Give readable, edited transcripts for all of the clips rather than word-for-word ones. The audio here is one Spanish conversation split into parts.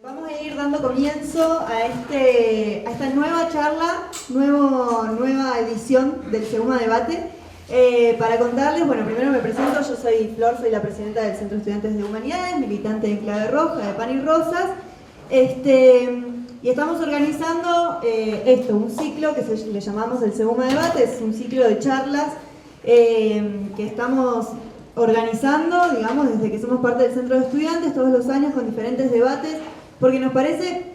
Vamos a ir dando comienzo a esta nueva charla, nueva edición del SEUMA Debate. Para contarles, bueno, primero me presento, yo soy Flor, soy la presidenta del Centro de Estudiantes de Humanidades, militante de Clave Roja, de Pan y Rosas. Y estamos organizando un ciclo que le llamamos el SEUMA Debate, es un ciclo de charlas que estamos organizando, digamos, desde que somos parte del Centro de Estudiantes, todos los años con diferentes debates, porque nos parece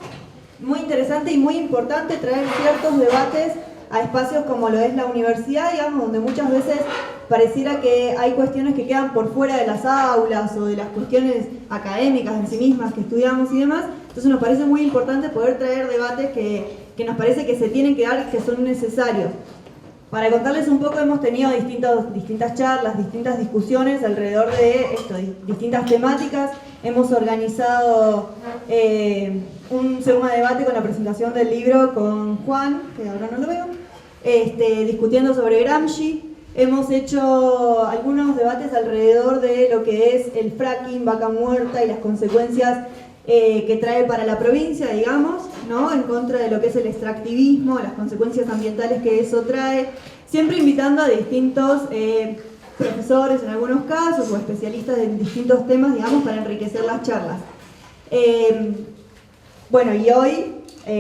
muy interesante y muy importante traer ciertos debates a espacios como lo es la universidad, digamos, donde muchas veces pareciera que hay cuestiones que quedan por fuera de las aulas o de las cuestiones académicas en sí mismas que estudiamos y demás. Entonces nos parece muy importante poder traer debates que nos parece que se tienen que dar y que son necesarios. Para contarles un poco, hemos tenido distintas charlas, distintas discusiones alrededor de distintas temáticas. Hemos organizado un SEUMA Debate con la presentación del libro con Juan, que ahora no lo veo, discutiendo sobre Gramsci. Hemos hecho algunos debates alrededor de lo que es el fracking, vaca muerta y las consecuencias que trae para la provincia, digamos, ¿no? En contra de lo que es el extractivismo, las consecuencias ambientales que eso trae, siempre invitando a distintos profesores en algunos casos o especialistas en distintos temas, digamos, para enriquecer las charlas. Bueno, y hoy,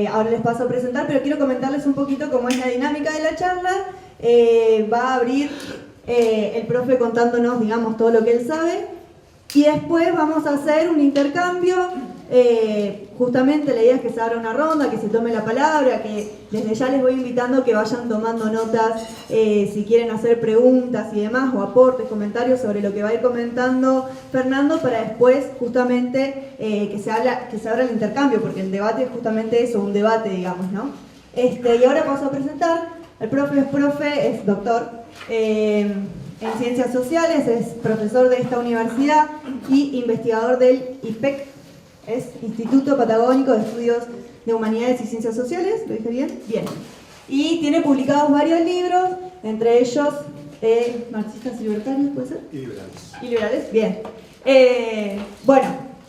ahora les paso a presentar, pero quiero comentarles un poquito cómo es la dinámica de la charla. Va a abrir el profe contándonos, digamos, todo lo que él sabe, y después vamos a hacer un intercambio. Justamente la idea es que se abra una ronda, que se tome la palabra, que desde ya les voy invitando a que vayan tomando notas si quieren hacer preguntas y demás, o aportes, comentarios sobre lo que va a ir comentando Fernando, para después justamente que se abra el intercambio, porque el debate es justamente eso, un debate, digamos, ¿no? Y ahora paso a presentar. El profe es doctor en Ciencias Sociales, es profesor de esta universidad y investigador del IPEC, es Instituto Patagónico de Estudios de Humanidades y Ciencias Sociales, ¿lo dije bien? Bien. Y tiene publicados varios libros, entre ellos Marxistas y Libertarios, ¿puede ser? Y Liberales. Y Liberales, bien.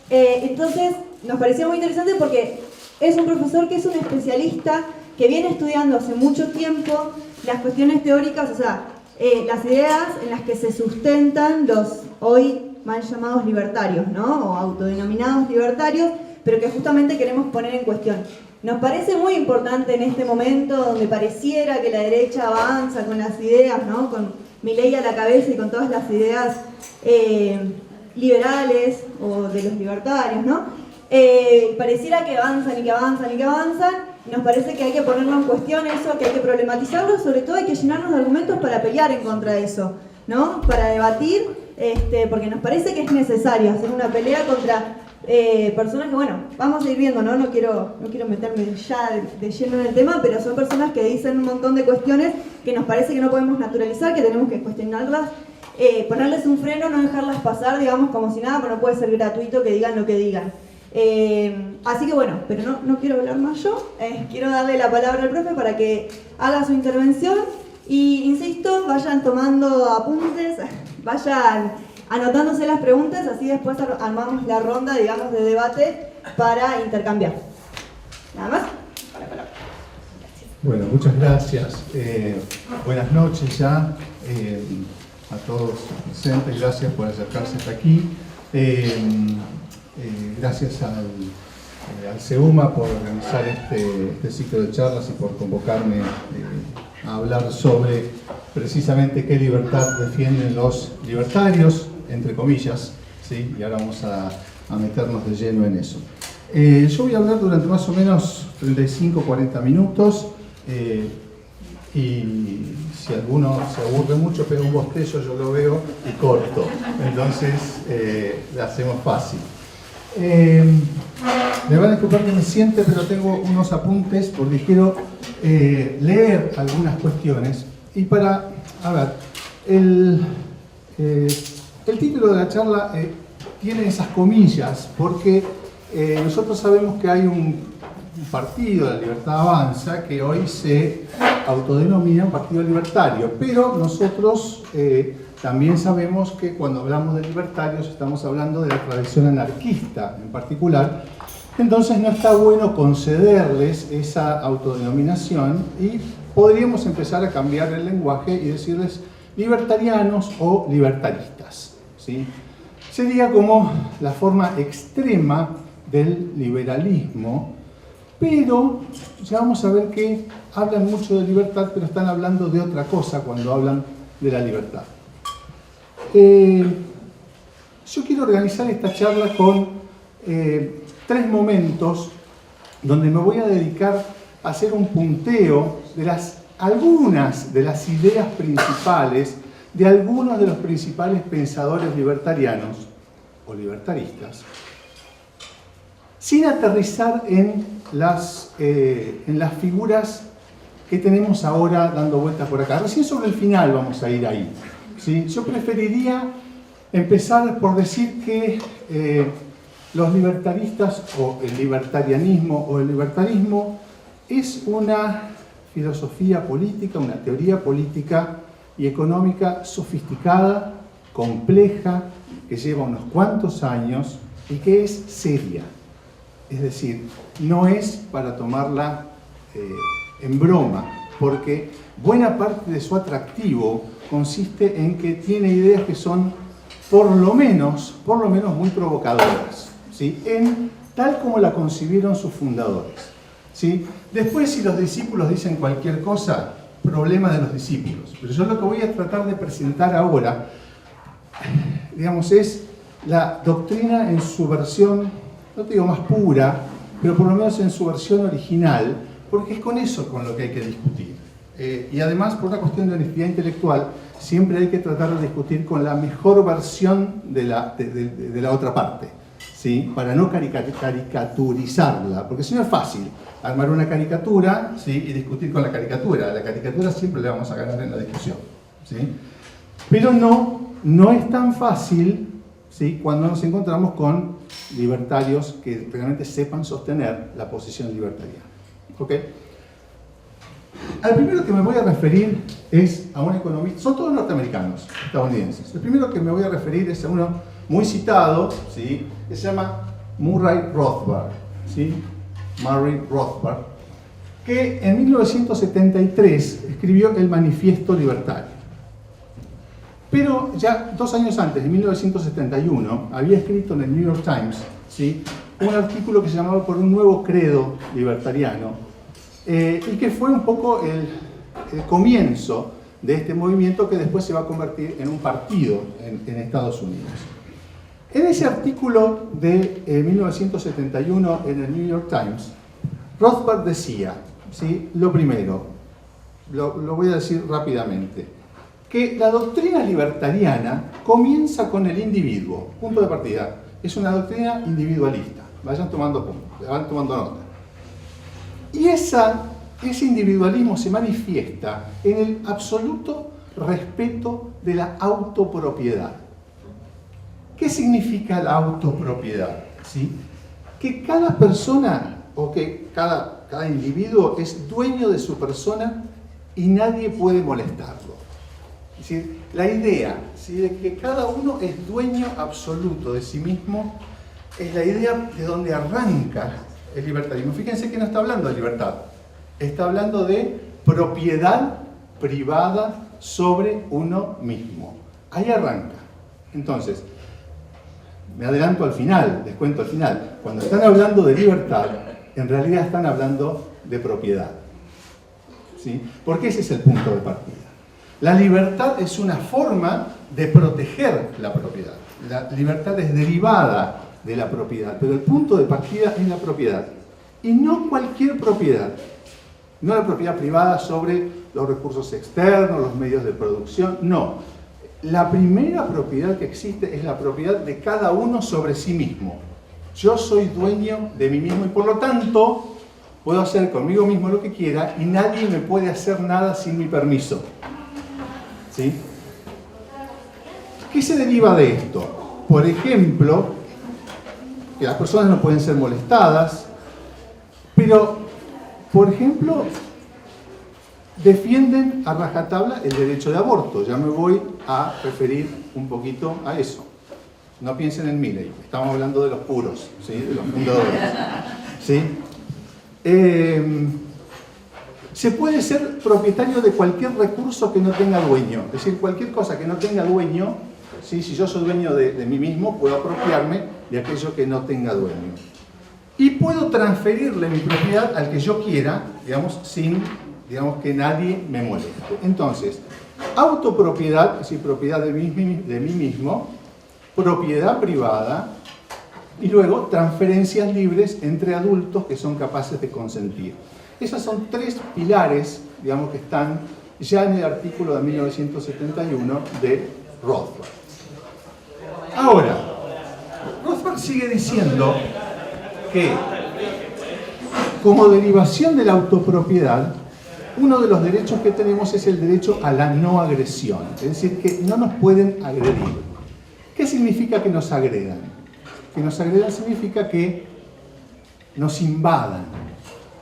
Entonces nos pareció muy interesante porque es un profesor que es un especialista que viene estudiando hace mucho tiempo las cuestiones teóricas, o sea, las ideas en las que se sustentan los hoy mal llamados libertarios, ¿no? O autodenominados libertarios, pero que justamente queremos poner en cuestión. Nos parece muy importante en este momento donde pareciera que la derecha avanza con las ideas, ¿no? Con Milei a la cabeza y con todas las ideas liberales o de los libertarios, ¿no? Pareciera que avanzan y que avanzan y que avanzan. Nos parece que hay que ponerlo en cuestión eso, que hay que problematizarlo, sobre todo hay que llenarnos de argumentos para pelear en contra de eso, ¿no? Para debatir, porque nos parece que es necesario hacer una pelea contra personas que, bueno, vamos a ir viendo, ¿no? No quiero meterme ya de lleno en el tema, pero son personas que dicen un montón de cuestiones que nos parece que no podemos naturalizar, que tenemos que cuestionarlas, ponerles un freno, no dejarlas pasar, digamos, como si nada, pero no puede ser gratuito que digan lo que digan. Así que bueno, pero no quiero hablar más yo, quiero darle la palabra al profe para que haga su intervención y, insisto, vayan tomando apuntes, vayan anotándose las preguntas, así después armamos la ronda, digamos, de debate para intercambiar. Nada más. Bueno, muchas gracias. Buenas noches ya a todos los presentes, gracias por acercarse hasta aquí. Gracias al SEUMA por organizar este ciclo de charlas y por convocarme a hablar sobre precisamente qué libertad defienden los libertarios, entre comillas, ¿sí? Y ahora vamos a meternos de lleno en eso. Yo voy a hablar durante más o menos 35-40 minutos y si alguno se aburre mucho, pega un bostezo, yo lo veo y corto. Entonces, le hacemos fácil. Me van a disculpar que me siente, pero tengo unos apuntes porque quiero leer algunas cuestiones. Y para, a ver, el título de la charla tiene esas comillas porque nosotros sabemos que hay un partido, la Libertad Avanza, que hoy se autodenomina un partido libertario, pero nosotros también sabemos que cuando hablamos de libertarios estamos hablando de la tradición anarquista en particular, Entonces no está bueno concederles esa autodenominación y podríamos empezar a cambiar el lenguaje y decirles libertarianos o libertaristas, ¿sí? Sería como la forma extrema del liberalismo, pero ya vamos a ver que hablan mucho de libertad, pero están hablando de otra cosa cuando hablan de la libertad. Yo quiero organizar esta charla con 3 momentos donde me voy a dedicar a hacer un punteo de algunas de las ideas principales de algunos de los principales pensadores libertarianos o libertaristas, sin aterrizar en las figuras que tenemos ahora dando vueltas por acá. Recién sobre el final vamos a ir ahí, ¿sí? Yo preferiría empezar por decir que los libertaristas o el libertarianismo o el libertarismo es una filosofía política, una teoría política y económica sofisticada, compleja, que lleva unos cuantos años y que es seria. Es decir, no es para tomarla en broma, porque buena parte de su atractivo consiste en que tiene ideas que son por lo menos muy provocadoras, ¿sí? Tal como la concibieron sus fundadores, ¿sí? Después, si los discípulos dicen cualquier cosa, problema de los discípulos. Pero yo lo que voy a tratar de presentar ahora, digamos, es la doctrina en su versión, no te digo más pura, pero por lo menos en su versión original, porque es con eso con lo que hay que discutir. Y además, por una cuestión de honestidad intelectual, siempre hay que tratar de discutir con la mejor versión de la otra parte, ¿sí? Para no caricaturizarla, porque si no es fácil armar una caricatura, ¿sí? Y discutir con la caricatura. La caricatura siempre le vamos a ganar en la discusión, ¿sí? Pero no es tan fácil, ¿sí? Cuando nos encontramos con libertarios que realmente sepan sostener la posición libertariana. ¿Ok? Al primero que me voy a referir es a un economista, son todos norteamericanos, estadounidenses. El primero que me voy a referir es a uno muy citado, ¿sí? Que se llama Murray Rothbard, ¿sí? Murray Rothbard, que en 1973 escribió el Manifiesto Libertario. Pero ya 2 años antes, en 1971, había escrito en el New York Times, ¿sí? Un artículo que se llamaba Por un nuevo credo libertariano, y que fue un poco el comienzo de este movimiento que después se va a convertir en un partido en Estados Unidos. En ese artículo de 1971 en el New York Times, Rothbard decía, ¿sí? Lo primero, lo voy a decir rápidamente, que la doctrina libertariana comienza con el individuo, punto de partida. Es una doctrina individualista. Vayan tomando nota. Y ese individualismo se manifiesta en el absoluto respeto de la autopropiedad. ¿Qué significa la autopropiedad? ¿Sí? Que cada persona o que cada individuo es dueño de su persona y nadie puede molestarlo. Es decir, la idea, ¿sí? De que cada uno es dueño absoluto de sí mismo es la idea de donde arranca el libertarismo. Fíjense que no está hablando de libertad, está hablando de propiedad privada sobre uno mismo. Ahí arranca. Entonces, me adelanto al final, les cuento al final. Cuando están hablando de libertad, en realidad están hablando de propiedad, ¿sí? Porque ese es el punto de partida. La libertad es una forma de proteger la propiedad. La libertad es derivada de la propiedad, pero el punto de partida es la propiedad. Y no cualquier propiedad. No la propiedad privada sobre los recursos externos, los medios de producción, no. La primera propiedad que existe es la propiedad de cada uno sobre sí mismo. Yo soy dueño de mí mismo y por lo tanto puedo hacer conmigo mismo lo que quiera y nadie me puede hacer nada sin mi permiso. ¿Sí? ¿Qué se deriva de esto? Por ejemplo, que las personas no pueden ser molestadas, pero, por ejemplo, defienden a rajatabla el derecho de aborto. Ya me voy a referir un poquito a eso. No piensen en Milley, estamos hablando de los puros, ¿sí? De los fundadores. ¿Sí? Se puede ser propietario de cualquier recurso que no tenga dueño, es decir, cualquier cosa que no tenga dueño, ¿sí? Si yo soy dueño de mí mismo, puedo apropiarme de aquello que no tenga dueño. Y puedo transferirle mi propiedad al que yo quiera, digamos, sin, digamos, que nadie me moleste. Entonces, autopropiedad, es decir, propiedad de mí mismo, propiedad privada, y luego transferencias libres entre adultos que son capaces de consentir. Esos son tres pilares, digamos, que están ya en el artículo de 1971 de Rothbard. Ahora, Rothbard sigue diciendo que, como derivación de la autopropiedad, uno de los derechos que tenemos es el derecho a la no agresión, es decir, que no nos pueden agredir. ¿Qué significa que nos agredan? Que nos agredan significa que nos invadan,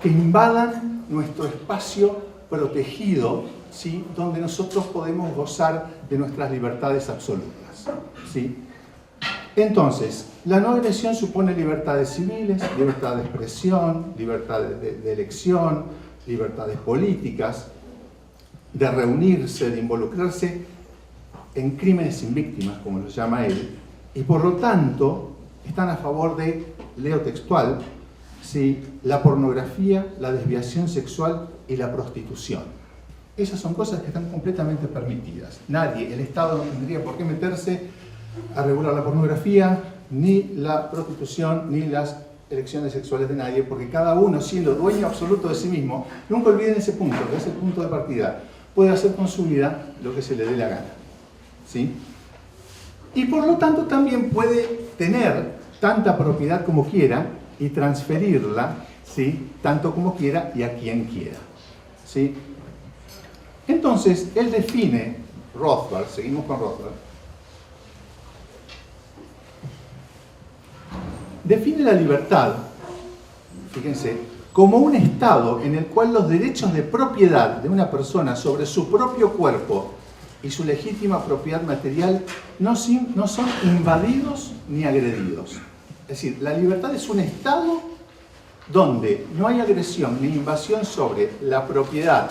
que invadan nuestro espacio protegido, ¿sí? Donde nosotros podemos gozar de nuestras libertades absolutas, ¿sí? Entonces, la no agresión supone libertades civiles, libertad de expresión, libertad de elección, libertades políticas, de reunirse, de involucrarse en crímenes sin víctimas, como lo llama él, y por lo tanto están a favor de, leo textual, ¿sí? La pornografía, la desviación sexual y la prostitución. Esas son cosas que están completamente permitidas. Nadie, el Estado no tendría por qué meterse a regular la pornografía, ni la prostitución, ni las elecciones sexuales de nadie, porque cada uno, siendo dueño absoluto de sí mismo, nunca olviden ese punto, que es el punto de partida, puede hacer con su vida lo que se le dé la gana, ¿sí? Y por lo tanto también puede tener tanta propiedad como quiera y transferirla, ¿sí? Tanto como quiera y a quien quiera, ¿sí? Entonces, él define, Rothbard, seguimos con Rothbard, define la libertad, fíjense, como un estado en el cual los derechos de propiedad de una persona sobre su propio cuerpo y su legítima propiedad material no son invadidos ni agredidos. Es decir, la libertad es un estado donde no hay agresión ni invasión sobre la propiedad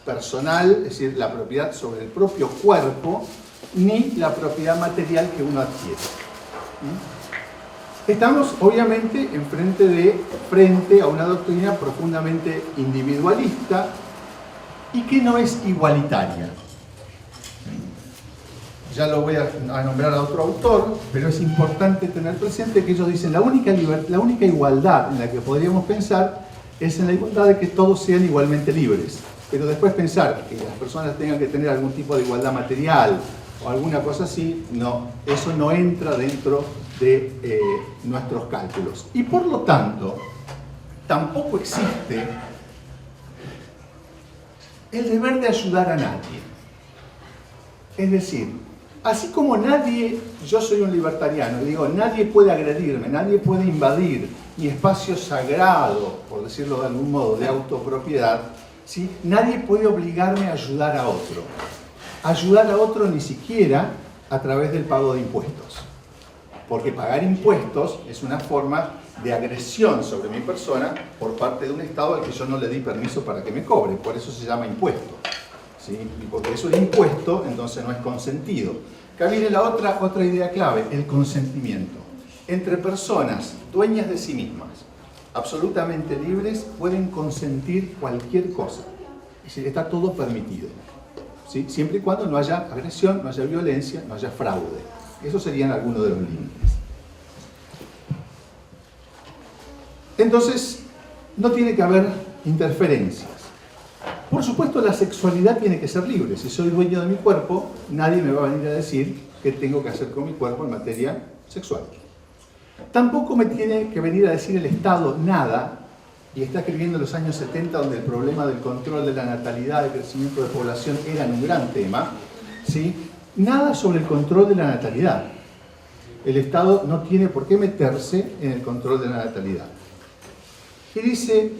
personal, es decir, la propiedad sobre el propio cuerpo, ni la propiedad material que uno adquiere. Estamos, obviamente, frente a una doctrina profundamente individualista y que no es igualitaria. Ya lo voy a nombrar a otro autor, pero es importante tener presente que ellos dicen la única igualdad en la que podríamos pensar es en la igualdad de que todos sean igualmente libres. Pero después pensar que las personas tengan que tener algún tipo de igualdad material o alguna cosa así, no, eso no entra dentro de nuestros cálculos. Y por lo tanto, tampoco existe el deber de ayudar a nadie. Es decir, así como yo soy un libertariano, digo, nadie puede agredirme, nadie puede invadir mi espacio sagrado, por decirlo de algún modo, de autopropiedad, ¿sí? Nadie puede obligarme a ayudar a otro. Ayudar a otro ni siquiera a través del pago de impuestos. Porque pagar impuestos es una forma de agresión sobre mi persona por parte de un Estado al que yo no le di permiso para que me cobre. Por eso se llama impuesto, ¿sí? Y porque eso es impuesto, entonces no es consentido. Acá viene la otra idea clave, el consentimiento. Entre personas dueñas de sí mismas, absolutamente libres, pueden consentir cualquier cosa. Es decir, está todo permitido, ¿sí? Siempre y cuando no haya agresión, no haya violencia, no haya fraude. Esos serían algunos de los límites. Entonces, no tiene que haber interferencias. Por supuesto, la sexualidad tiene que ser libre. Si soy dueño de mi cuerpo, nadie me va a venir a decir qué tengo que hacer con mi cuerpo en materia sexual. Tampoco me tiene que venir a decir el Estado nada, y está escribiendo en los años 70, donde el problema del control de la natalidad, del crecimiento de población, era un gran tema, ¿sí? Nada sobre el control de la natalidad. El Estado no tiene por qué meterse en el control de la natalidad. Y dice,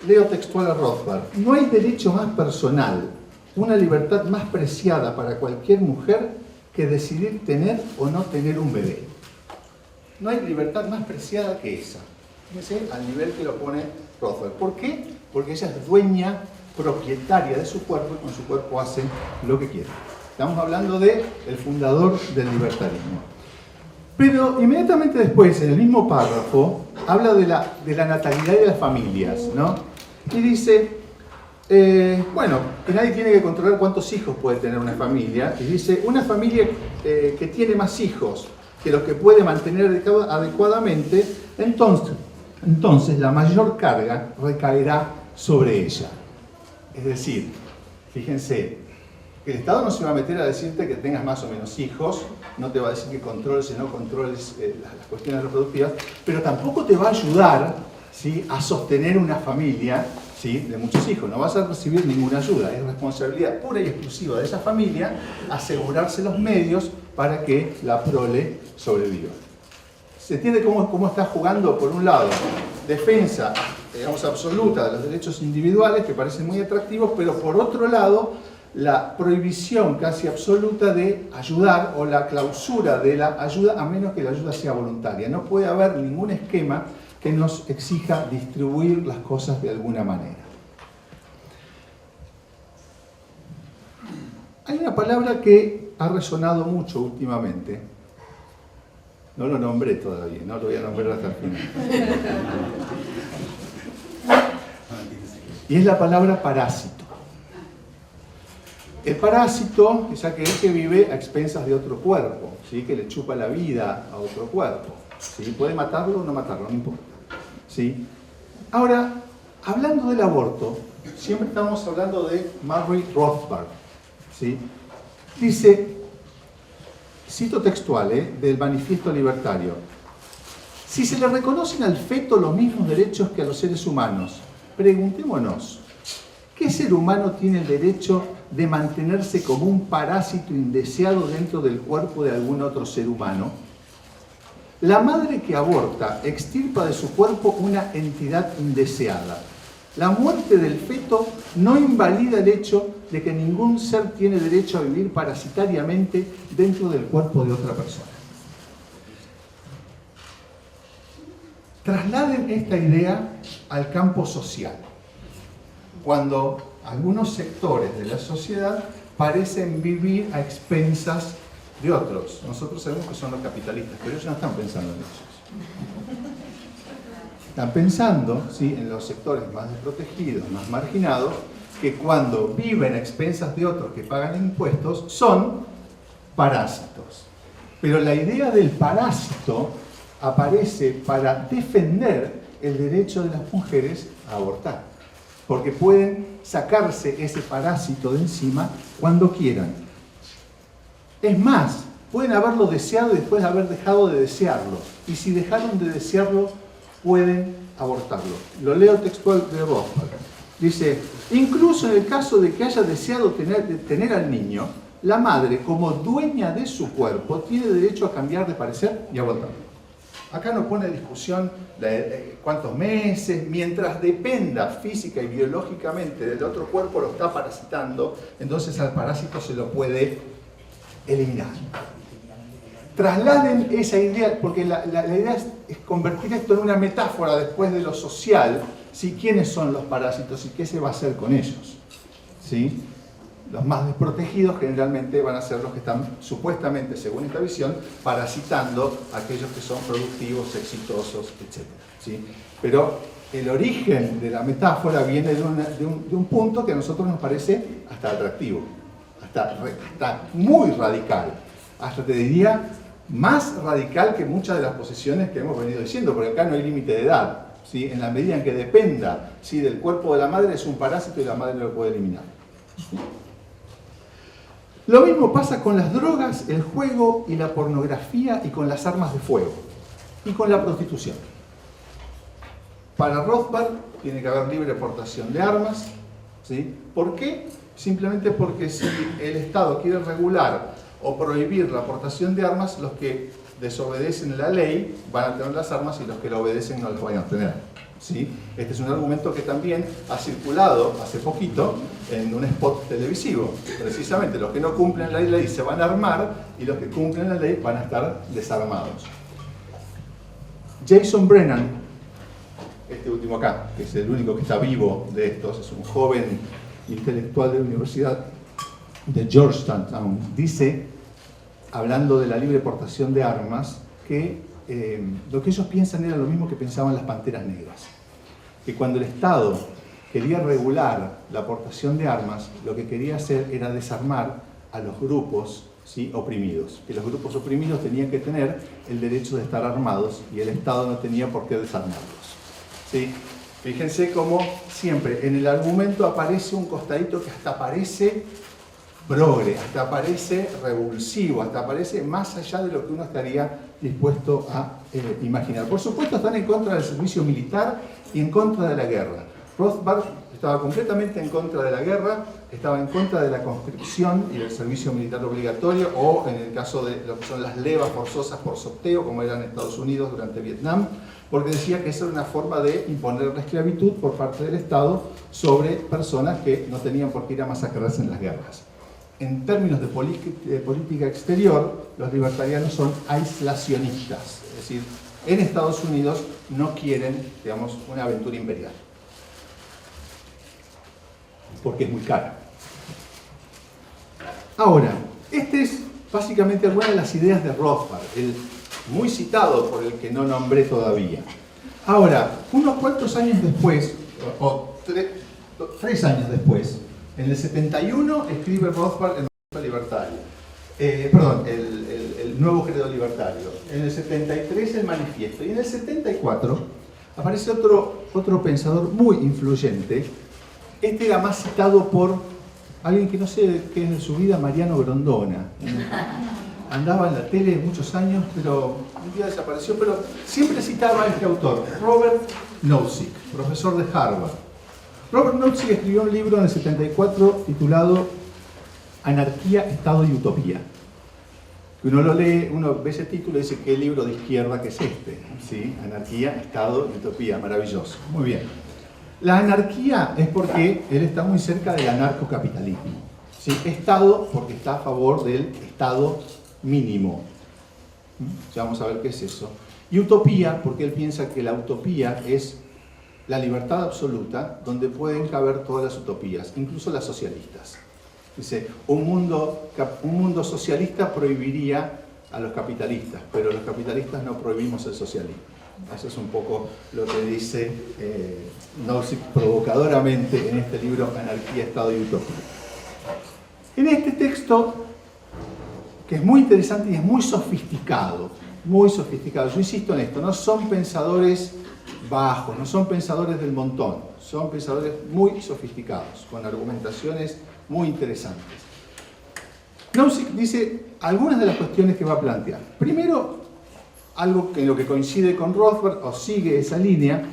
leo textual a Rothbard, no hay derecho más personal, una libertad más preciada para cualquier mujer que decidir tener o no tener un bebé. no hay libertad más preciada que esa. Fíjense al nivel que lo pone Rothbard. ¿Por qué? Porque ella es dueña, propietaria de su cuerpo y con su cuerpo hace lo que quiere. Estamos hablando del fundador del libertarismo. Pero inmediatamente después, en el mismo párrafo, habla de la natalidad de las familias, ¿no? Y dice, bueno, que nadie tiene que controlar cuántos hijos puede tener una familia. Y dice, una familia que tiene más hijos que los que puede mantener adecuadamente, entonces la mayor carga recaerá sobre ella. Es decir, fíjense, el Estado no se va a meter a decirte que tengas más o menos hijos, no te va a decir que controles o no controles las cuestiones reproductivas, pero tampoco te va a ayudar, ¿sí?, a sostener una familia, ¿sí?, de muchos hijos. No vas a recibir ninguna ayuda, es responsabilidad pura y exclusiva de esa familia asegurarse los medios para que la prole sobreviva. ¿Se entiende cómo está jugando, por un lado, defensa, digamos, absoluta de los derechos individuales, que parecen muy atractivos, pero por otro lado, la prohibición casi absoluta de ayudar o la clausura de la ayuda a menos que la ayuda sea voluntaria? No puede haber ningún esquema que nos exija distribuir las cosas de alguna manera. Hay una palabra que ha resonado mucho últimamente. No lo nombré todavía, no lo voy a nombrar hasta el final. Y es la palabra parásito. El parásito es aquel que vive a expensas de otro cuerpo, ¿sí?, que le chupa la vida a otro cuerpo, ¿sí? Puede matarlo o no matarlo, no importa, ¿sí? Ahora, hablando del aborto, siempre estamos hablando de Murray Rothbard, ¿sí? Dice, cito textual, del Manifiesto Libertario: si se le reconocen al feto los mismos derechos que a los seres humanos, preguntémonos, ¿qué ser humano tiene el derecho de mantenerse como un parásito indeseado dentro del cuerpo de algún otro ser humano? La madre que aborta extirpa de su cuerpo una entidad indeseada. La muerte del feto no invalida el hecho de que ningún ser tiene derecho a vivir parasitariamente dentro del cuerpo de otra persona. Trasladen esta idea al campo social. Cuando algunos sectores de la sociedad parecen vivir a expensas de otros. Nosotros sabemos que son los capitalistas, pero ellos no están pensando en ellos. Están pensando, ¿sí?, en los sectores más desprotegidos, más marginados, que cuando viven a expensas de otros que pagan impuestos, son parásitos. Pero la idea del parásito aparece para defender el derecho de las mujeres a abortar. Porque pueden sacarse ese parásito de encima cuando quieran. Es más, pueden haberlo deseado y después haber dejado de desearlo. Y si dejaron de desearlo, pueden abortarlo. Lo leo textual de Rothbard. Dice, incluso en el caso de que haya deseado tener al niño, la madre, como dueña de su cuerpo, tiene derecho a cambiar de parecer y abortarlo. Acá no pone discusión de cuántos meses, mientras dependa física y biológicamente del otro cuerpo, lo está parasitando, entonces al parásito se lo puede eliminar. Trasladen esa idea, porque la idea es convertir esto en una metáfora después de lo social, ¿sí? ¿Quiénes son los parásitos y qué se va a hacer con ellos? ¿Sí? Los más desprotegidos generalmente van a ser los que están, supuestamente, según esta visión, parasitando a aquellos que son productivos, exitosos, etc. ¿Sí? Pero el origen de la metáfora viene de un punto que a nosotros nos parece hasta atractivo, hasta muy radical, hasta te diría más radical que muchas de las posiciones que hemos venido diciendo, porque acá no hay límite de edad, ¿sí? En la medida en que dependa, ¿sí?, del cuerpo de la madre, es un parásito y la madre no lo puede eliminar. ¿Sí? Lo mismo pasa con las drogas, el juego y la pornografía, y con las armas de fuego, y con la prostitución. Para Rothbard tiene que haber libre portación de armas, ¿sí? ¿Por qué? Simplemente porque si el Estado quiere regular o prohibir la aportación de armas, los que desobedecen la ley van a tener las armas y los que la obedecen no las van a tener. ¿Sí? Este es un argumento que también ha circulado hace poquito en un spot televisivo. Precisamente, los que no cumplen la ley se van a armar y los que cumplen la ley van a estar desarmados. Jason Brennan, este último acá, que es el único que está vivo de estos, es un joven intelectual de la Universidad de Georgetown, dice, hablando de la libre portación de armas, que lo que ellos piensan era lo mismo que pensaban las Panteras Negras, que cuando el Estado quería regular la aportación de armas, lo que quería hacer era desarmar a los grupos, ¿sí?, oprimidos, que los grupos oprimidos tenían que tener el derecho de estar armados y el Estado no tenía por qué desarmarlos, ¿sí? Fíjense cómo siempre en el argumento aparece un costadito que hasta parece progre, hasta parece revulsivo, hasta parece más allá de lo que uno estaría dispuesto a imaginar. Por supuesto están en contra del servicio militar y en contra de la guerra. Rothbard estaba completamente en contra de la guerra, estaba en contra de la conscripción y del servicio militar obligatorio, o en el caso de lo que son las levas forzosas por sorteo, como eran en Estados Unidos durante Vietnam, porque decía que esa era una forma de imponer la esclavitud por parte del Estado sobre personas que no tenían por qué ir a masacrarse en las guerras. En términos de política exterior, los libertarianos son aislacionistas, es decir, en Estados Unidos no quieren, digamos, una aventura imperial, porque es muy cara. Ahora, este es básicamente alguna de las ideas de Rothbard, el muy citado por el que no nombré todavía. Ahora, unos cuantos años después, o 3 años después, en el 71 escribe Rothbard el Manifiesto Libertario, el Nuevo Credo Libertario. En el 73 el Manifiesto. Y en el 74 aparece otro pensador muy influyente. Este era más citado por alguien que no sé qué es de su vida, Mariano Grondona. Andaba en la tele muchos años, pero un día desapareció, pero siempre citaba a este autor, Robert Nozick, profesor de Harvard. Robert Nozick escribió un libro en el 74 titulado Anarquía, Estado y Utopía. Uno lo lee, uno ve ese título y dice, ¿qué libro de izquierda que es este? ¿Sí? Anarquía, Estado y Utopía, maravilloso. Muy bien. La anarquía es porque él está muy cerca del anarcocapitalismo. ¿Sí? Estado porque está a favor del Estado mínimo. Ya vamos a ver qué es eso. Y utopía porque él piensa que la utopía es la libertad absoluta donde pueden caber todas las utopías, incluso las socialistas. Dice, un mundo socialista prohibiría a los capitalistas, pero los capitalistas no prohibimos el socialismo. Eso es un poco lo que dice Nozick provocadoramente en este libro Anarquía, Estado y Utopía. En este texto, que es muy interesante y es muy sofisticado, yo insisto en esto, no son pensadores bajos, no son pensadores del montón, son pensadores muy sofisticados, con argumentaciones muy interesantes. Nozick dice algunas de las cuestiones que va a plantear. Primero, algo que en lo que coincide con Rothbard, o sigue esa línea,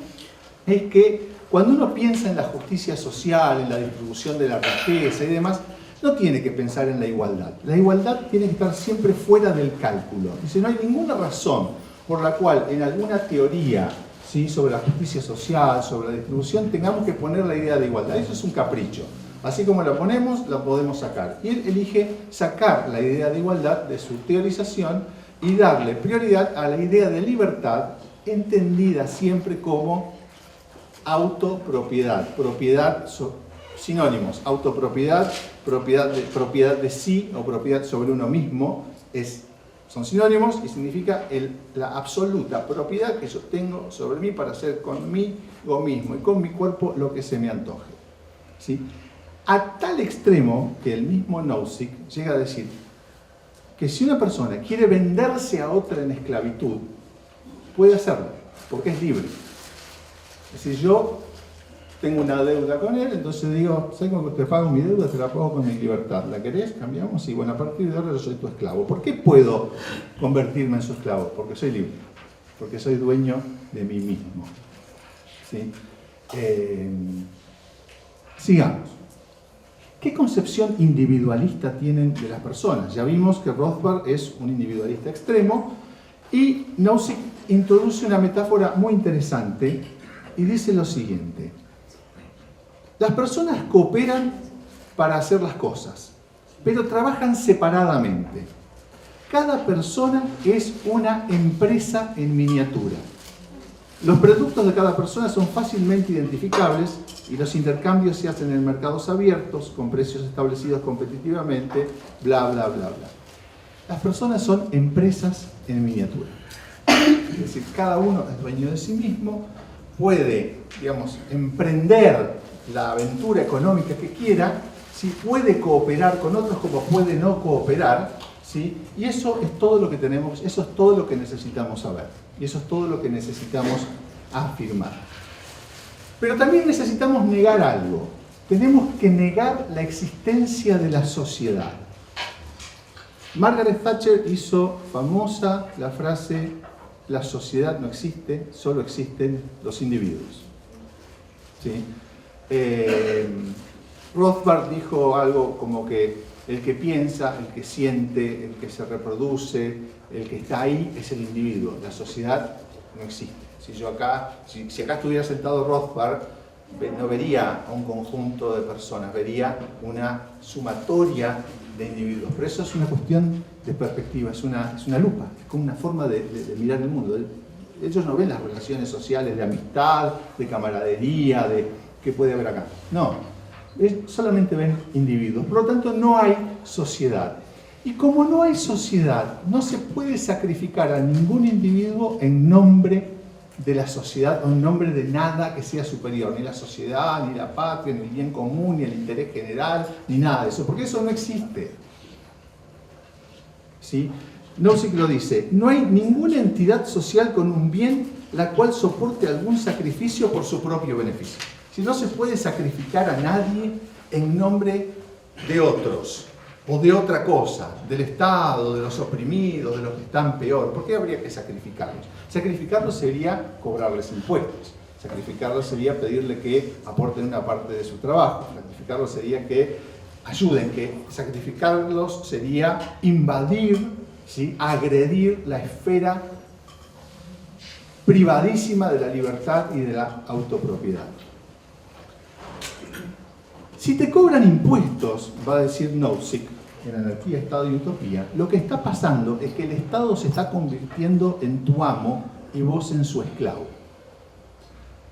es que cuando uno piensa en la justicia social, en la distribución de la riqueza y demás, no tiene que pensar en la igualdad. La igualdad tiene que estar siempre fuera del cálculo. Dice, no hay ninguna razón por la cual en alguna teoría, ¿sí?, sobre la justicia social, sobre la distribución, tengamos que poner la idea de igualdad. Eso es un capricho. Así como la ponemos, la podemos sacar. Y él elige sacar la idea de igualdad de su teorización y darle prioridad a la idea de libertad, entendida siempre como autopropiedad. Propiedad, sinónimos, autopropiedad, propiedad de sí o propiedad sobre uno mismo, son sinónimos y significa la absoluta propiedad que yo tengo sobre mí para hacer conmigo mismo y con mi cuerpo lo que se me antoje. ¿Sí? A tal extremo que el mismo Nozick llega a decir que si una persona quiere venderse a otra en esclavitud, puede hacerlo, porque es libre. Es decir, yo tengo una deuda con él, entonces digo, ¿sabes cómo te pago mi deuda? Te la pago con mi libertad. ¿La querés? ¿Cambiamos? Y bueno, a partir de ahora yo soy tu esclavo. ¿Por qué puedo convertirme en su esclavo? Porque soy libre, porque soy dueño de mí mismo. ¿Sí? Sigamos. ¿Qué concepción individualista tienen de las personas? Ya vimos que Rothbard es un individualista extremo y Nozick introduce una metáfora muy interesante y dice lo siguiente. Las personas cooperan para hacer las cosas, pero trabajan separadamente. Cada persona es una empresa en miniatura. Los productos de cada persona son fácilmente identificables y los intercambios se hacen en mercados abiertos, con precios establecidos competitivamente, bla, bla, bla, bla. Las personas son empresas en miniatura. Es decir, cada uno es dueño de sí mismo, puede, digamos, emprender la aventura económica que quiera, ¿sí? Puede cooperar con otros como puede no cooperar, ¿sí? Y eso es todo lo que tenemos, eso es todo lo que necesitamos saber. Y eso es todo lo que necesitamos afirmar. Pero también necesitamos negar algo. Tenemos que negar la existencia de la sociedad. Margaret Thatcher hizo famosa la frase: la sociedad no existe, solo existen los individuos. ¿Sí? Rothbard dijo algo como que el que piensa, el que siente, el que se reproduce, el que está ahí es el individuo. La sociedad no existe. Si acá estuviera sentado Rothbard, no vería a un conjunto de personas, vería una sumatoria de individuos. Pero eso es una cuestión de perspectiva, es una lupa, es como una forma de mirar el mundo. Ellos no ven las relaciones sociales de amistad, de camaradería, de qué puede haber acá. No, solamente ven individuos. Por lo tanto, no hay sociedad. Y como no hay sociedad, no se puede sacrificar a ningún individuo en nombre de la sociedad o en nombre de nada que sea superior, ni la sociedad, ni la patria, ni el bien común, ni el interés general, ni nada de eso, porque eso no existe. ¿Sí? Nozick lo dice: no hay ninguna entidad social con un bien la cual soporte algún sacrificio por su propio beneficio. Si no se puede sacrificar a nadie en nombre de otros, o de otra cosa, del Estado, de los oprimidos, de los que están peor. ¿Por qué habría que sacrificarlos? Sacrificarlos sería cobrarles impuestos. Sacrificarlos sería pedirle que aporten una parte de su trabajo. Sacrificarlos sería que ayuden, que sacrificarlos sería invadir, ¿sí? Agredir la esfera privadísima de la libertad y de la autopropiedad. Si te cobran impuestos, va a decir Nozick, en Anarquía, Estado y Utopía, lo que está pasando es que el Estado se está convirtiendo en tu amo y vos en su esclavo.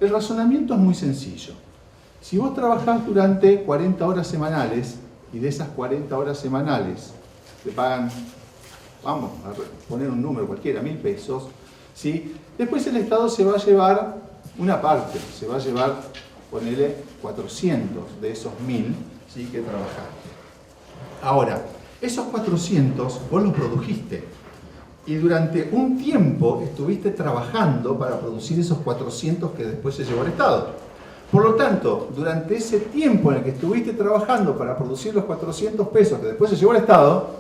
El razonamiento es muy sencillo. Si vos trabajás durante 40 horas semanales y de esas 40 horas semanales te pagan, vamos a poner un número cualquiera, 1.000 pesos, ¿sí? Después el Estado se va a llevar una parte, se va a llevar, ponele 400 de esos 1.000, ¿sí? Que trabajaste. Ahora, esos 400 vos los produjiste y durante un tiempo estuviste trabajando para producir esos 400 que después se llevó el Estado. Por lo tanto, durante ese tiempo en el que estuviste trabajando para producir los 400 pesos que después se llevó el Estado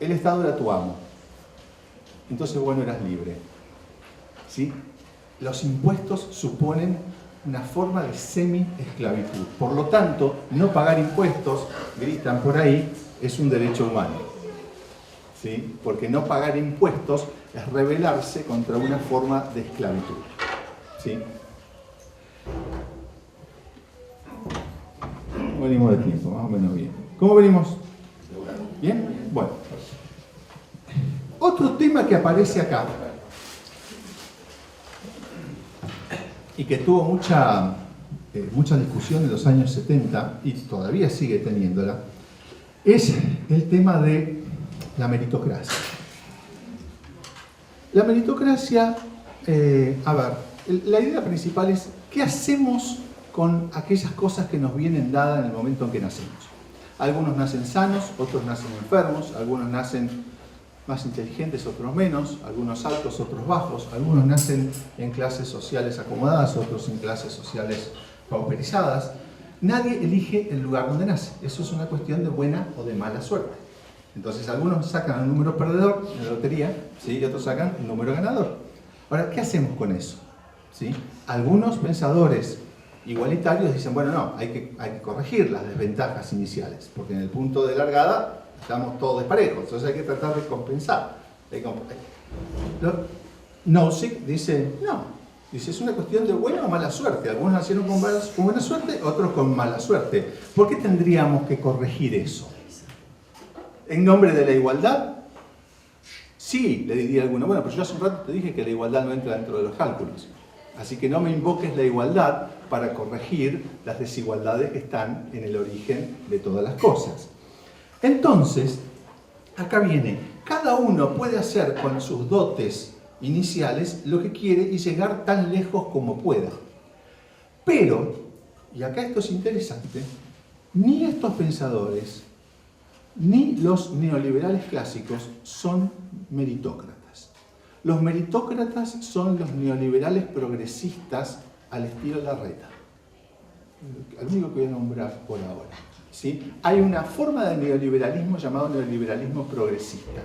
era tu amo. Entonces vos no eras libre. ¿Sí? Los impuestos suponen una forma de semi-esclavitud. Por lo tanto, no pagar impuestos, gritan por ahí, es un derecho humano. ¿Sí? Porque no pagar impuestos es rebelarse contra una forma de esclavitud. ¿Sí? ¿Cómo venimos de tiempo? Más o menos bien. ¿Cómo venimos? ¿Bien? Bueno. Otro tema que aparece acá y que tuvo mucha discusión en los años 70 y todavía sigue teniéndola, es el tema de la meritocracia. La meritocracia, la idea principal es ¿qué hacemos con aquellas cosas que nos vienen dadas en el momento en que nacemos? Algunos nacen sanos, otros nacen enfermos, algunos nacen más inteligentes, otros menos, algunos altos, otros bajos, algunos nacen en clases sociales acomodadas, otros en clases sociales pauperizadas. Nadie elige el lugar donde nace. Eso es una cuestión de buena o de mala suerte. Entonces algunos sacan un número perdedor en la lotería, ¿sí? Y otros sacan un número ganador. Ahora, ¿qué hacemos con eso? ¿Sí? Algunos pensadores igualitarios dicen, bueno, no, hay que corregir las desventajas iniciales, porque en el punto de largada estamos todos desparejos, entonces hay que tratar de compensar. Nozick dice, no, dice, es una cuestión de buena o mala suerte. Algunos nacieron con buena suerte, otros con mala suerte. ¿Por qué tendríamos que corregir eso? ¿En nombre de la igualdad? Sí, le diría alguno, bueno, pero yo hace un rato te dije que la igualdad no entra dentro de los cálculos. Así que no me invoques la igualdad para corregir las desigualdades que están en el origen de todas las cosas. Entonces, acá viene, cada uno puede hacer con sus dotes iniciales lo que quiere y llegar tan lejos como pueda. Pero, y acá esto es interesante, ni estos pensadores, ni los neoliberales clásicos son meritócratas. Los meritócratas son los neoliberales progresistas al estilo Larreta. El único que voy a nombrar por ahora. ¿Sí? Hay una forma de neoliberalismo llamado neoliberalismo progresista.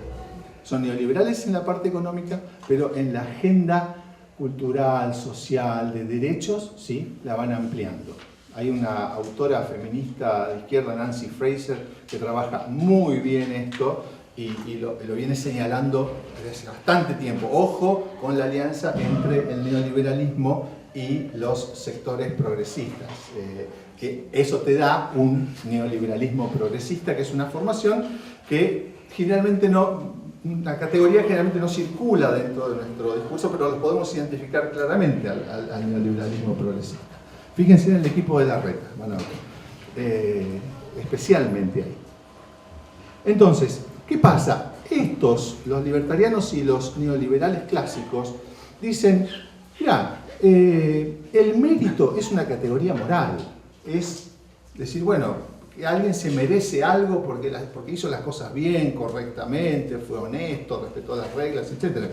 Son neoliberales en la parte económica, pero en la agenda cultural, social, de derechos, ¿sí? La van ampliando. Hay una autora feminista de izquierda, Nancy Fraser, que trabaja muy bien esto y lo viene señalando desde hace bastante tiempo. Ojo con la alianza entre el neoliberalismo y los sectores progresistas. Que eso te da un neoliberalismo progresista, que es una formación que generalmente una categoría que generalmente no circula dentro de nuestro discurso, pero lo podemos identificar claramente al neoliberalismo progresista. Fíjense en el equipo de Larreta, van a ver, especialmente ahí. Entonces, ¿qué pasa? Los libertarianos y los neoliberales clásicos dicen, mira, el mérito es una categoría moral, es decir, bueno, que alguien se merece algo porque hizo las cosas bien, correctamente, fue honesto, respetó las reglas, etc.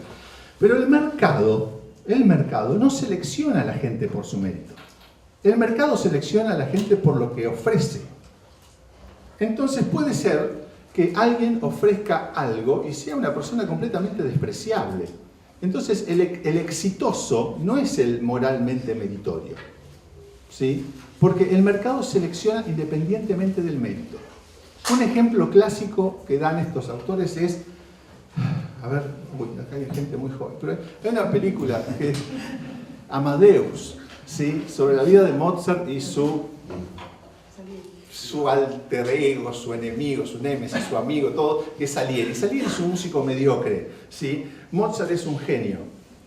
Pero el mercado no selecciona a la gente por su mérito. El mercado selecciona a la gente por lo que ofrece. Entonces puede ser que alguien ofrezca algo y sea una persona completamente despreciable. Entonces el exitoso no es el moralmente meritorio, ¿sí? Porque el mercado selecciona independientemente del mérito. Un ejemplo clásico que dan estos autores es, a ver, acá hay gente muy joven, pero hay una película que es Amadeus, ¿sí? Sobre la vida de Mozart y su alter ego, su enemigo, su némesis, su amigo, todo, que es Salieri. Salieri es un músico mediocre, ¿sí? Mozart es un genio,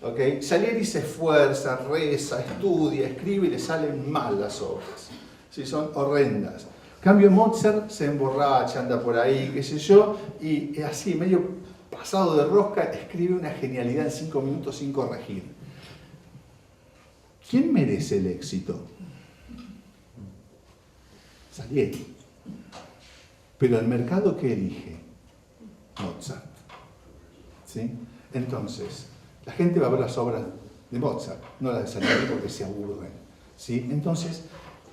¿ok? Salieri se esfuerza, reza, estudia, escribe y le salen mal las obras, ¿sí? Son horrendas. En cambio Mozart se emborracha, anda por ahí, qué sé yo, y así, medio pasado de rosca, escribe una genialidad en 5 minutos sin corregir. ¿Quién merece el éxito? Salieri. Pero el mercado, ¿qué elige? Mozart. ¿Sí? Entonces, la gente va a ver las obras de Mozart, no las de Salieri porque se aburren. ¿Sí? Entonces,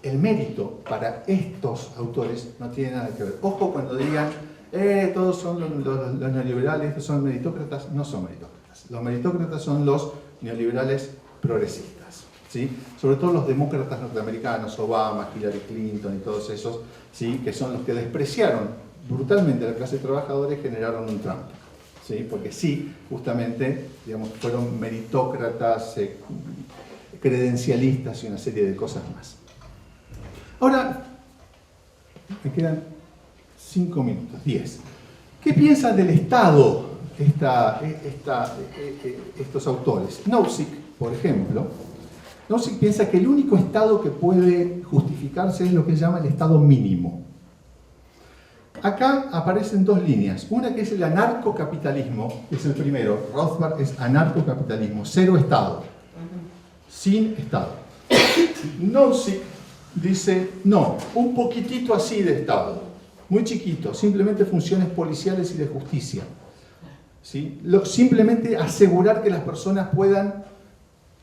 el mérito para estos autores no tiene nada que ver. Ojo cuando digan, todos son los neoliberales, estos son meritócratas. No son meritócratas. Los meritócratas son los neoliberales progresistas. ¿Sí? Sobre todo los demócratas norteamericanos, Obama, Hillary Clinton y todos esos, ¿sí? Que son los que despreciaron brutalmente a la clase trabajadora y generaron un Trump, ¿sí? Porque sí, justamente, digamos, fueron meritócratas, credencialistas y una serie de cosas más. Ahora, me quedan 5 minutos, 10. ¿Qué piensan del Estado estos autores? Nozick, por ejemplo, Nozick piensa que el único Estado que puede justificarse es lo que se llama el Estado mínimo. Acá aparecen 2 líneas. Una que es el anarcocapitalismo, que es el primero. Rothbard es anarcocapitalismo, 0 Estado. Sin Estado. Nozick dice, no, un poquitito así de Estado. Muy chiquito, simplemente funciones policiales y de justicia. ¿Sí? Simplemente asegurar que las personas puedan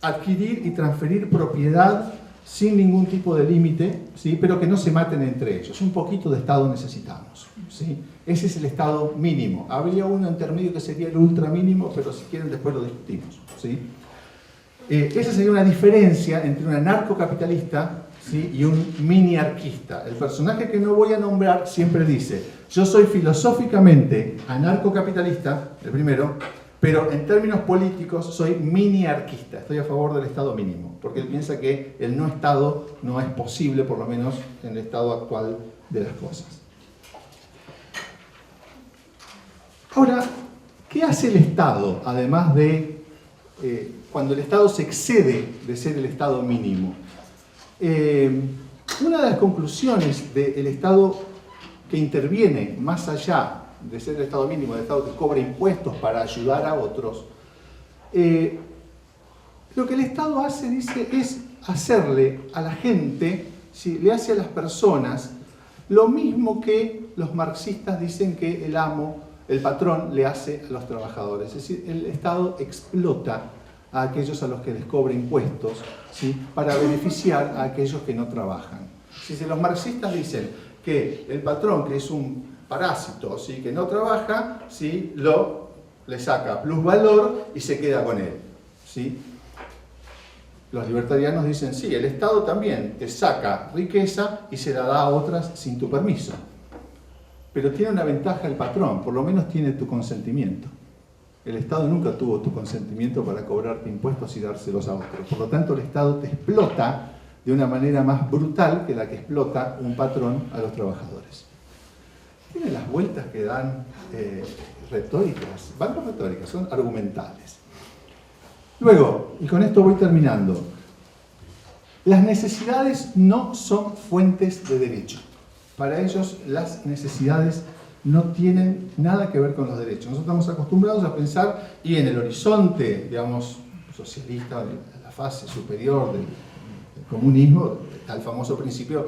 adquirir y transferir propiedad sin ningún tipo de límite, ¿sí? Pero que no se maten entre ellos. Un poquito de Estado necesitamos, ¿sí? Ese es el Estado mínimo. Habría uno intermedio que sería el ultra mínimo, pero si quieren después lo discutimos, ¿sí? Esa sería una diferencia entre un anarcocapitalista, ¿sí? Y un mini-arquista. El personaje que no voy a nombrar siempre dice, yo soy filosóficamente anarcocapitalista, el primero, pero en términos políticos soy mini-arquista, estoy a favor del Estado mínimo, porque él piensa que el no Estado no es posible, por lo menos en el estado actual de las cosas. Ahora, ¿Qué hace el Estado, además de cuando el Estado se excede de ser el Estado mínimo? Una de las conclusiones del Estado que interviene más allá de ser el Estado mínimo, del Estado que cobra impuestos para ayudar a otros, lo que el Estado hace, dice, es hacerle a la gente, ¿sí? Le hace a las personas lo mismo que los marxistas dicen que el amo, el patrón, le hace a los trabajadores. Es decir, el Estado explota a aquellos a los que les cobra impuestos, ¿sí? Para beneficiar a aquellos que no trabajan. Si los marxistas dicen que el patrón, que es un parásito, ¿sí? Que no trabaja, ¿sí? Le saca plusvalor y se queda con él, ¿sí? Los libertarianos dicen, sí, el Estado también te saca riqueza y se la da a otras sin tu permiso. Pero tiene una ventaja el patrón, por lo menos tiene tu consentimiento. El Estado nunca tuvo tu consentimiento para cobrarte impuestos y dárselos a otros. Por lo tanto, el Estado te explota de una manera más brutal que la que explota un patrón a los trabajadores. Tienen las vueltas que dan retóricas, van no retóricas, son argumentales. Luego, y con esto voy terminando, las necesidades no son fuentes de derecho. Para ellos las necesidades no tienen nada que ver con los derechos. Nosotros estamos acostumbrados a pensar, y en el horizonte, digamos, socialista, en la fase superior del comunismo, está el famoso principio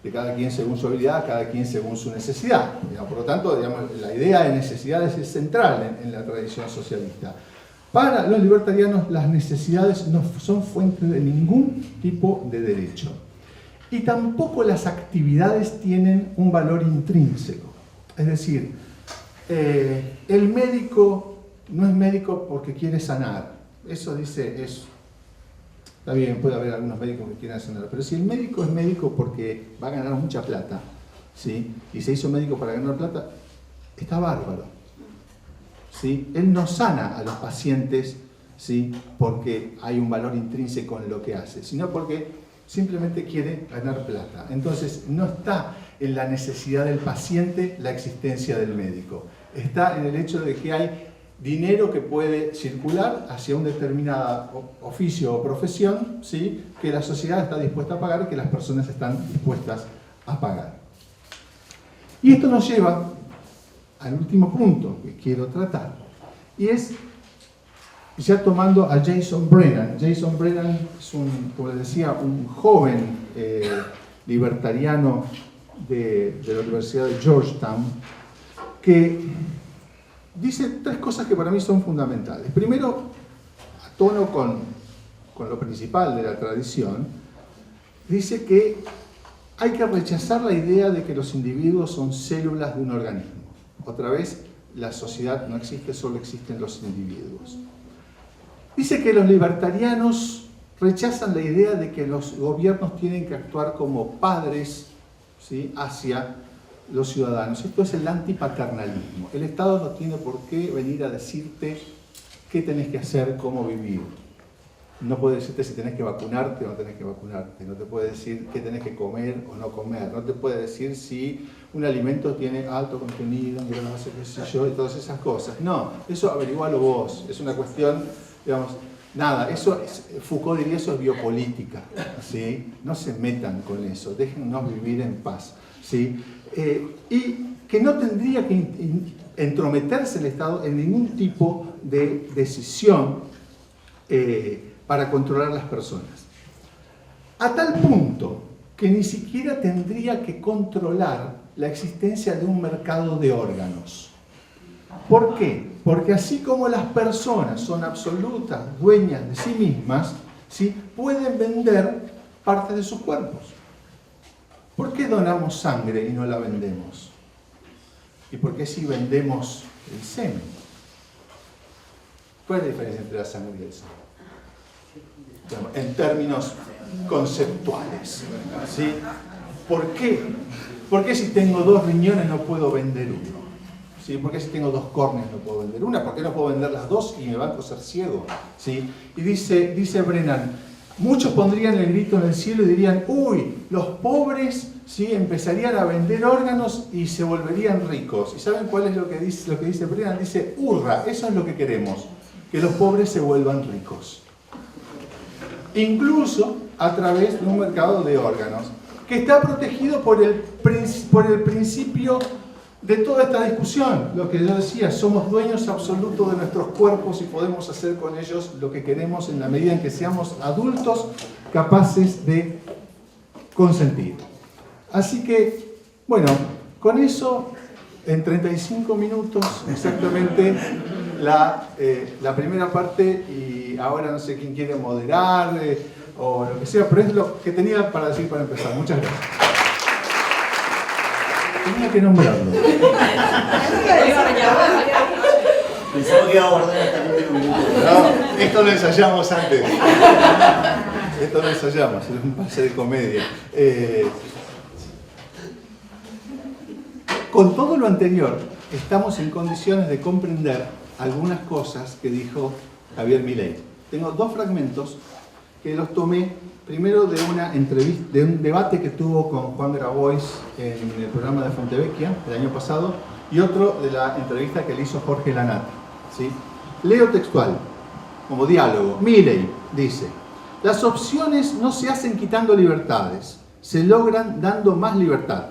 de cada quien según su habilidad, cada quien según su necesidad. Por lo tanto, digamos, la idea de necesidades es central en la tradición socialista. Para los libertarianos, las necesidades no son fuente de ningún tipo de derecho. Y tampoco las actividades tienen un valor intrínseco. Es decir, el médico no es médico porque quiere sanar. Eso dice, está bien, puede haber algunos médicos que quieran sanar, pero si el médico es médico porque va a ganar mucha plata, ¿sí? Y se hizo médico para ganar plata, está bárbaro. ¿Sí? Él no sana a los pacientes, ¿sí? Porque hay un valor intrínseco en lo que hace, sino porque simplemente quiere ganar plata. Entonces, no está en la necesidad del paciente la existencia del médico. Está en el hecho de que hay dinero que puede circular hacia un determinado oficio o profesión, ¿sí? Que la sociedad está dispuesta a pagar, que las personas están dispuestas a pagar. Y esto nos lleva al último punto que quiero tratar, y es, ya tomando a Jason Brennan. Jason Brennan es como les decía, un joven libertariano de la Universidad de Georgetown, que dice tres cosas que para mí son fundamentales. Primero, a tono con lo principal de la tradición, dice que hay que rechazar la idea de que los individuos son células de un organismo. Otra vez, la sociedad no existe, solo existen los individuos. Dice que los libertarianos rechazan la idea de que los gobiernos tienen que actuar como padres, ¿sí? Hacia los ciudadanos. Esto es el antipaternalismo. El Estado no tiene por qué venir a decirte qué tenés que hacer, cómo vivir. No puede decirte si tenés que vacunarte o no tenés que vacunarte. No te puede decir qué tenés que comer o no comer. No te puede decir si un alimento tiene alto contenido en grasa, qué sé yo, y todas esas cosas. No, eso averigualo vos. Es una cuestión, digamos, nada. Eso Foucault diría, eso es biopolítica, ¿sí? No se metan con eso. Déjennos vivir en paz, ¿sí? Y que no tendría que entrometerse el Estado en ningún tipo de decisión para controlar las personas. A tal punto que ni siquiera tendría que controlar la existencia de un mercado de órganos. ¿Por qué? Porque así como las personas son absolutas dueñas de sí mismas, ¿sí? Pueden vender parte de sus cuerpos. ¿Por qué donamos sangre y no la vendemos? ¿Y por qué si vendemos el semen? ¿Cuál es la diferencia entre la sangre y el semen? En términos conceptuales, ¿sí? ¿Por qué? ¿Por qué si tengo 2 riñones no puedo vender uno? ¿Sí? ¿Por qué si tengo 2 córneas no puedo vender una? ¿Por qué no puedo vender las 2 y me banco ser ciego? ¿Sí? Y dice Brennan, Muchos pondrían el grito en el cielo y dirían, uy, los pobres, ¿sí?, empezarían a vender órganos y se volverían ricos. ¿Y saben cuál es lo que dice Brennan? Dice, hurra, eso es lo que queremos, que los pobres se vuelvan ricos. Incluso a través de un mercado de órganos, que está protegido por el principio de toda esta discusión. Lo que yo decía, somos dueños absolutos de nuestros cuerpos y podemos hacer con ellos lo que queremos en la medida en que seamos adultos capaces de consentir. Así que, bueno, con eso, en 35 minutos exactamente, la primera parte, y ahora no sé quién quiere moderar o lo que sea, pero es lo que tenía para decir para empezar. Muchas gracias. Tenía que nombrarlo. Pensaba que iba a guardar hasta el último minuto. No, esto lo ensayamos antes. Esto lo ensayamos, es un pase de comedia. Con todo lo anterior, estamos en condiciones de comprender algunas cosas que dijo Javier Milei. Tengo dos fragmentos que los tomé primero de una entrevista, de un debate que tuvo con Juan Grabois en el programa de Fontevecchia el año pasado, y otro de la entrevista que le hizo Jorge Lanata, ¿sí? Leo textual, como diálogo. Milei dice, las opciones no se hacen quitando libertades, se logran dando más libertad.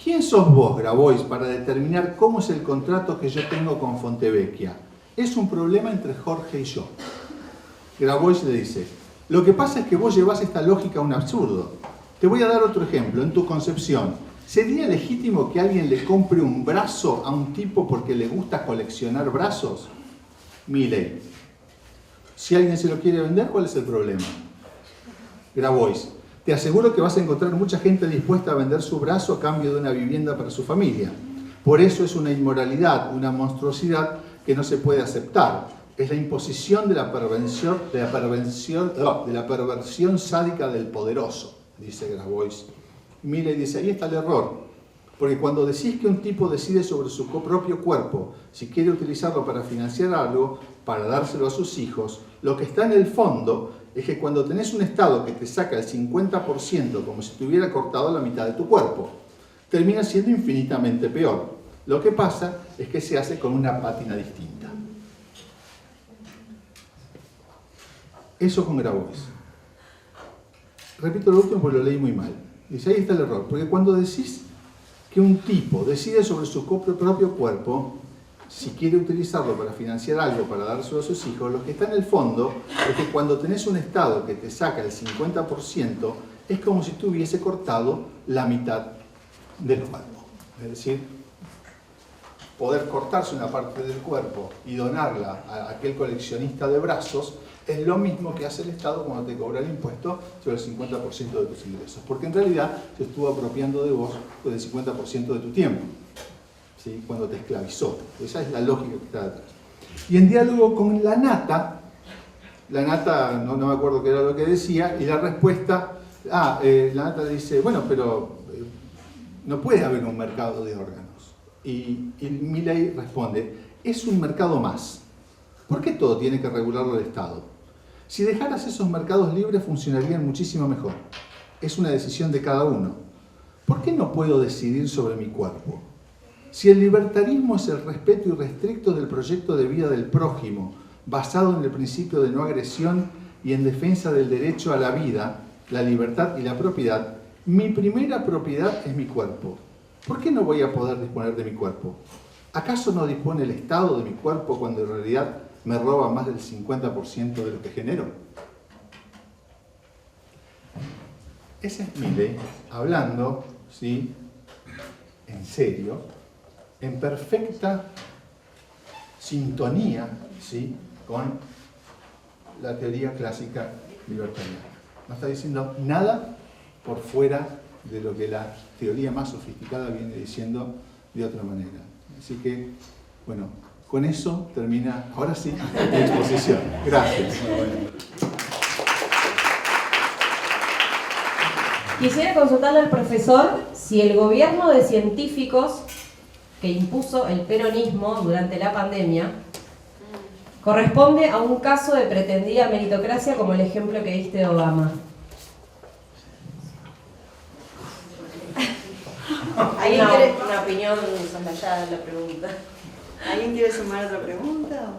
¿Quién sos vos, Grabois, para determinar cómo es el contrato que yo tengo con Fontevecchia? Es un problema entre Jorge y yo. Grabois le dice, lo que pasa es que vos llevás esta lógica a un absurdo. Te voy a dar otro ejemplo. En tu concepción, ¿sería legítimo que alguien le compre un brazo a un tipo porque le gusta coleccionar brazos? Milei. Si alguien se lo quiere vender, ¿cuál es el problema? Grabois. Te aseguro que vas a encontrar mucha gente dispuesta a vender su brazo a cambio de una vivienda para su familia. Por eso es una inmoralidad, una monstruosidad que no se puede aceptar. Es la imposición de la perversión sádica del poderoso, dice Grabois. Milei dice, ahí está el error. Porque cuando decís que un tipo decide sobre su propio cuerpo, si quiere utilizarlo para financiar algo, para dárselo a sus hijos, lo que está en el fondo es que cuando tenés un Estado que te saca el 50% como si te hubiera cortado la mitad de tu cuerpo, termina siendo infinitamente peor. Lo que pasa es que se hace con una pátina distinta. Eso con Grabois. Repito lo último porque lo leí muy mal. Dice, ahí está el error. Porque cuando decís que un tipo decide sobre su propio cuerpo, si quiere utilizarlo para financiar algo, para dárselo a sus hijos, lo que está en el fondo es que cuando tenés un Estado que te saca el 50%, es como si tú hubiese cortado la mitad del cuerpo. Es decir, poder cortarse una parte del cuerpo y donarla a aquel coleccionista de brazos es lo mismo que hace el Estado cuando te cobra el impuesto sobre el 50% de tus ingresos. Porque en realidad se estuvo apropiando de vos del 50% de tu tiempo, ¿sí?, cuando te esclavizó. Esa es la lógica que está detrás. Y en diálogo con Lanata no me acuerdo qué era lo que decía, y la respuesta, Lanata dice, bueno, pero no puede haber un mercado de órganos. Y Milei responde, es un mercado más. ¿Por qué todo tiene que regularlo el Estado? Si dejaras esos mercados libres funcionarían muchísimo mejor. Es una decisión de cada uno. ¿Por qué no puedo decidir sobre mi cuerpo? Si el libertarismo es el respeto irrestricto del proyecto de vida del prójimo, basado en el principio de no agresión y en defensa del derecho a la vida, la libertad y la propiedad, mi primera propiedad es mi cuerpo. ¿Por qué no voy a poder disponer de mi cuerpo? ¿Acaso no dispone el Estado de mi cuerpo cuando en realidad me roba más del 50% de lo que genero? Ese es Milei hablando, ¿sí?, en serio, en perfecta sintonía, ¿sí?, con la teoría clásica libertariana. No está diciendo nada por fuera de lo que la teoría más sofisticada viene diciendo de otra manera. Así que, bueno, con eso termina, ahora sí, la exposición. Gracias. Quisiera consultarle al profesor si el gobierno de científicos que impuso el peronismo durante la pandemia corresponde a un caso de pretendida meritocracia como el ejemplo que diste de Obama. ¿Alguien Una, quiere, una opinión soslayada de la pregunta. ¿Alguien quiere sumar otra pregunta?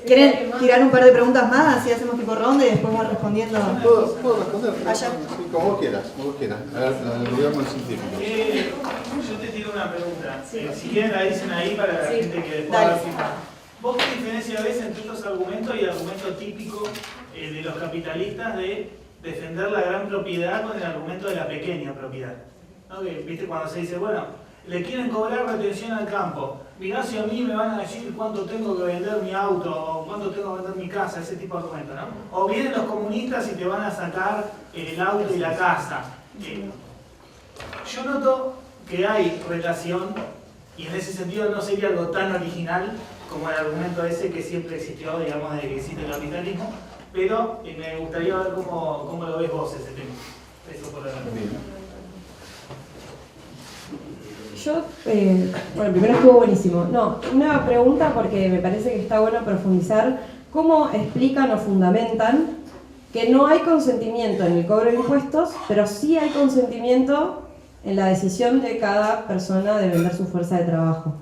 ¿Quieren tirar un par de preguntas más? Así hacemos tipo ronda y después vamos respondiendo. ¿Puedo responder? Vaya. Sí, como vos quieras, como vos quieras. A ver, al gobierno del científico. Yo te tiro una pregunta. Si quieren la dicen ahí para la gente que después Dale. va a fijar. ¿Vos qué diferencia ves entre estos argumentos y el argumento típico de los capitalistas de defender la gran propiedad con el argumento de la pequeña propiedad? ¿No? Que, ¿viste? Cuando se dice, bueno, le quieren cobrar retención al campo. Mirá si a mí me van a decir cuánto tengo que vender mi auto o cuánto tengo que vender mi casa, ese tipo de argumentos, ¿no? O vienen los comunistas y te van a sacar el auto y la casa. Yo noto que hay relación, y en ese sentido no sería algo tan original como el argumento ese que siempre existió, digamos, desde que existe el capitalismo, pero me gustaría ver cómo lo ves vos ese tema. Eso por ahora. Yo, bueno, primero estuvo buenísimo. No, una pregunta porque me parece que está bueno profundizar. ¿Cómo explican o fundamentan que no hay consentimiento en el cobro de impuestos, pero sí hay consentimiento en la decisión de cada persona de vender su fuerza de trabajo?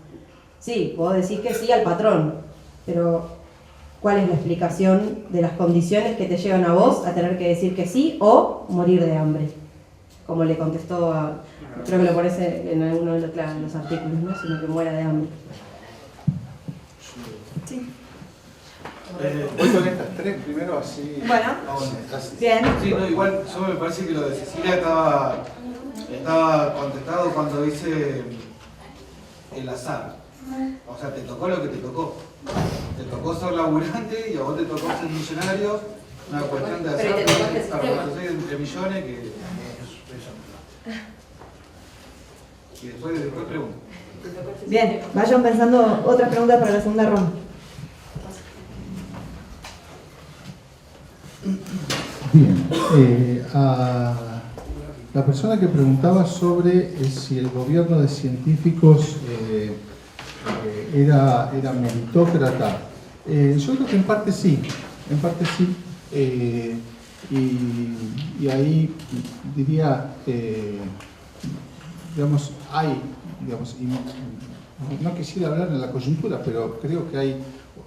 Sí, vos decís que sí al patrón, pero ¿cuál es la explicación de las condiciones que te llevan a vos a tener que decir que sí o morir de hambre? Como le contestó a... Creo que lo pones en alguno de los artículos, ¿no? Sino que muera de hambre. Sí. Voy con estas tres primero así. Bueno, Así. bien. Sí, no, igual yo me parece que lo de Cecilia estaba contestado cuando dice el azar. O sea, te tocó lo que te tocó. Te tocó ser laburante y a vos te tocó ser millonario. Una cuestión de azar. Pero te tocó este sistema. Cuando soy entre millones que... Y después pregunto. Bien, vayan pensando otras preguntas para la segunda ronda. Bien, a la persona que preguntaba sobre si el gobierno de científicos era meritócrata, yo creo que en parte sí, y ahí diría, digamos, no quisiera hablar de la coyuntura, pero creo que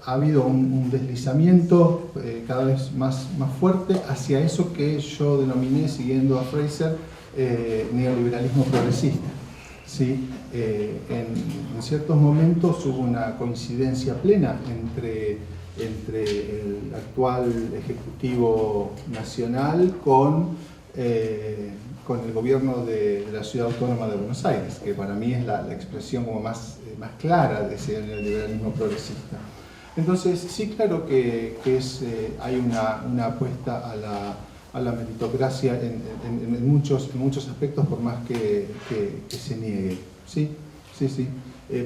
ha habido un deslizamiento cada vez más fuerte hacia eso que yo denominé, siguiendo a Fraser, neoliberalismo progresista. ¿Sí? En ciertos momentos hubo una coincidencia plena entre el actual Ejecutivo Nacional con el gobierno de la Ciudad Autónoma de Buenos Aires, que para mí es la expresión como más clara de ese neoliberalismo progresista. Entonces, sí, claro que hay una apuesta a la meritocracia en muchos aspectos, por más que se niegue. Sí.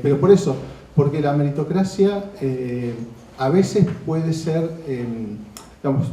Pero por eso, porque la meritocracia a veces puede ser, digamos,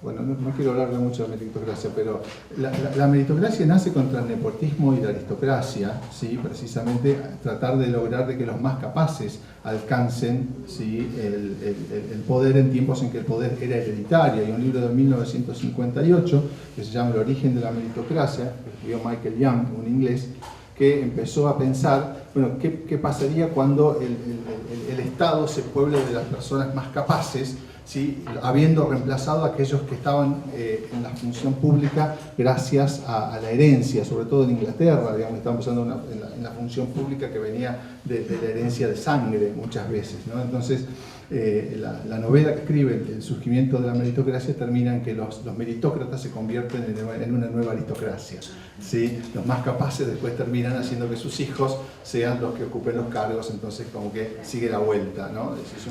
bueno, no quiero hablar de mucho de meritocracia, pero la meritocracia nace contra el nepotismo y la aristocracia, ¿sí? Precisamente tratar de lograr de que los más capaces alcancen, ¿sí? el poder en tiempos en que el poder era hereditario. Hay un libro de 1958 que se llama El origen de la meritocracia, que escribió Michael Young, un inglés, que empezó a pensar, bueno, ¿qué pasaría cuando el Estado se pueble de las personas más capaces, ¿sí? Habiendo reemplazado a aquellos que estaban en la función pública gracias a la herencia, sobre todo en Inglaterra, digamos, estaban pensando en la función pública que venía de la herencia de sangre muchas veces, ¿no? Entonces, la novela que escribe, El surgimiento de la meritocracia, termina en que los meritócratas se convierten en una nueva aristocracia, ¿sí? Los más capaces después terminan haciendo que sus hijos sean los que ocupen los cargos, entonces como que sigue la vuelta, ¿no? Es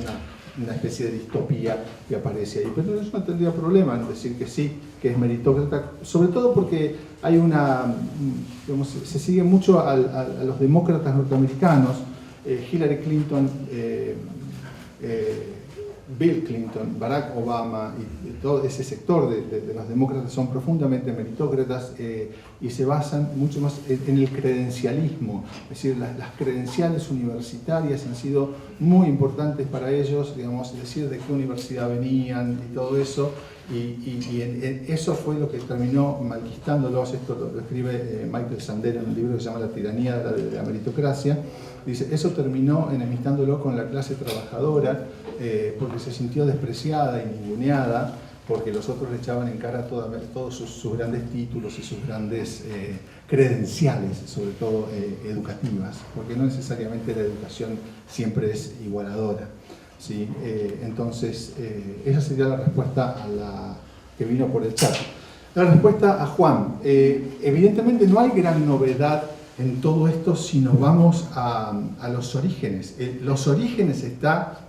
una especie de distopía que aparece ahí. Pero yo no tendría problema en decir que sí, que es meritócrata, sobre todo porque hay digamos, se sigue mucho a los demócratas norteamericanos. Hillary Clinton Bill Clinton, Barack Obama y todo ese sector de los demócratas son profundamente meritócratas y se basan mucho más en el credencialismo. Es decir, las credenciales universitarias han sido muy importantes para ellos, digamos, decir de qué universidad venían y todo eso. Y eso fue lo que terminó malquistándolos. Esto lo escribe Michael Sandel en un libro que se llama La tiranía de la meritocracia. Dice, eso terminó enemistándolo con la clase trabajadora porque se sintió despreciada y ninguneada porque los otros le echaban en cara todos sus grandes títulos y sus grandes credenciales, sobre todo educativas, porque no necesariamente la educación siempre es igualadora. ¿Sí? Entonces, esa sería la respuesta a la que vino por el chat. La respuesta a Juan. Evidentemente no hay gran novedad en todo esto si nos vamos a los orígenes. Los orígenes está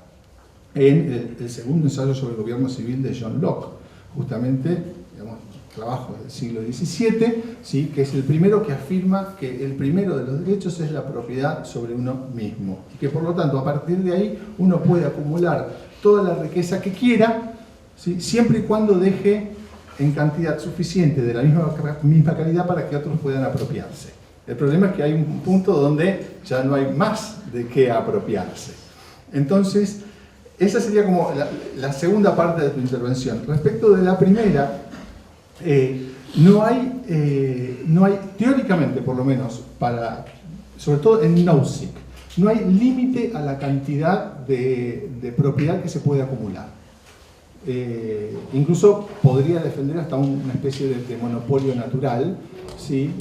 en el segundo ensayo sobre el gobierno civil de John Locke, justamente, digamos, trabajo del siglo XVII, ¿sí? Que es el primero que afirma que el primero de los derechos es la propiedad sobre uno mismo y que por lo tanto a partir de ahí uno puede acumular toda la riqueza que quiera, ¿sí? Siempre y cuando deje en cantidad suficiente de la misma calidad para que otros puedan apropiarse. El problema es que hay un punto donde ya no hay más de qué apropiarse. Entonces, esa sería como la segunda parte de tu intervención. Respecto de la primera, no hay, teóricamente por lo menos, sobre todo en Nozick, no hay límite a la cantidad de propiedad que se puede acumular. Incluso podría defender hasta una especie de monopolio natural, ¿sí?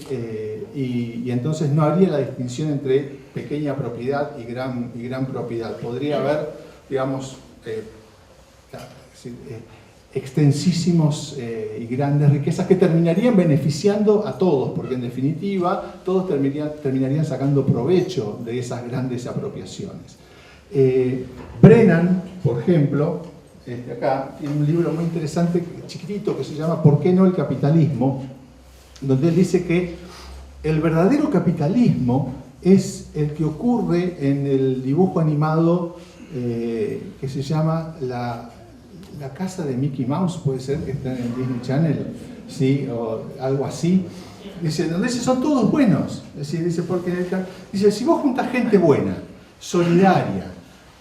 Y entonces no habría la distinción entre pequeña propiedad y gran propiedad. Podría haber, digamos, extensísimos y grandes riquezas que terminarían beneficiando a todos, porque en definitiva todos terminarían sacando provecho de esas grandes apropiaciones. Brennan, por ejemplo, acá tiene un libro muy interesante, chiquitito, que se llama ¿Por qué no el capitalismo?, donde él dice que el verdadero capitalismo es el que ocurre en el dibujo animado que se llama la casa de Mickey Mouse, puede ser, que está en el Disney Channel, ¿sí? O algo así. Dice, donde son todos buenos. Es decir, dice, si vos juntás gente buena, solidaria,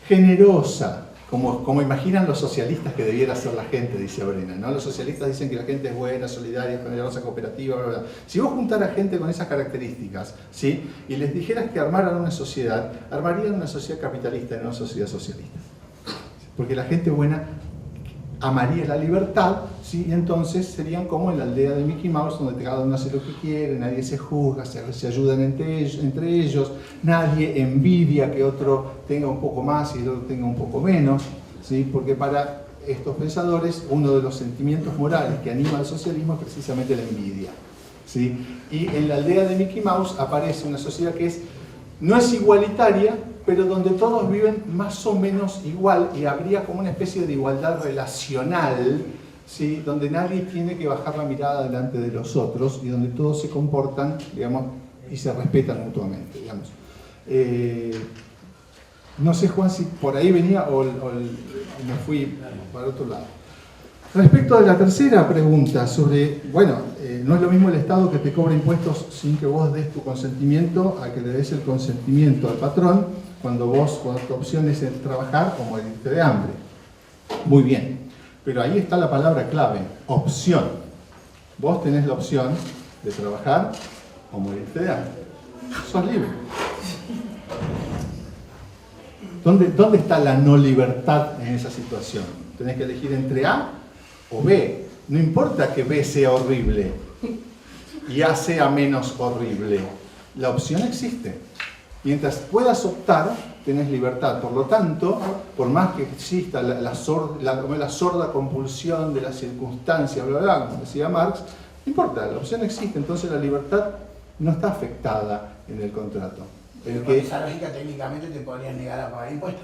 generosa, como imaginan los socialistas que debiera ser la gente, dice Brennan, ¿no? Los socialistas dicen que la gente es buena, solidaria, generosa, cooperativa, bla, bla, bla. Si vos juntaras gente con esas características, ¿sí? Y les dijeras que armaran una sociedad, armarían una sociedad capitalista y no una sociedad socialista. Porque la gente buena amaría la libertad, ¿sí? Y entonces serían como en la aldea de Mickey Mouse, donde cada uno hace lo que quiere, nadie se juzga, se ayudan entre ellos, nadie envidia que otro tenga un poco más y el otro tenga un poco menos, ¿sí? Porque para estos pensadores uno de los sentimientos morales que anima al socialismo es precisamente la envidia, ¿sí? Y en la aldea de Mickey Mouse aparece una sociedad que no es igualitaria, pero donde todos viven más o menos igual y habría como una especie de igualdad relacional, ¿sí? Donde nadie tiene que bajar la mirada delante de los otros y donde todos se comportan, digamos, y se respetan mutuamente, digamos. No sé, Juan, si por ahí venía o me fui para otro lado. Respecto a la tercera pregunta sobre, bueno, no es lo mismo el Estado que te cobra impuestos sin que vos des tu consentimiento a que le des el consentimiento al patrón cuando tu opción es trabajar o morirte de hambre. Muy bien, pero ahí está la palabra clave, opción. Vos tenés la opción de trabajar o morirte de hambre. Sos libre. ¿Dónde está la no libertad en esa situación? Tenés que elegir entre A o B. No importa que B sea horrible y A sea menos horrible. La opción existe. Mientras puedas optar, tenés libertad. Por lo tanto, por más que exista la sorda compulsión de las circunstancias, bla, bla, como decía Marx, no importa, la opción existe. Entonces la libertad no está afectada en el contrato. Pero con esa lógica técnicamente te podrían negar a pagar impuestos.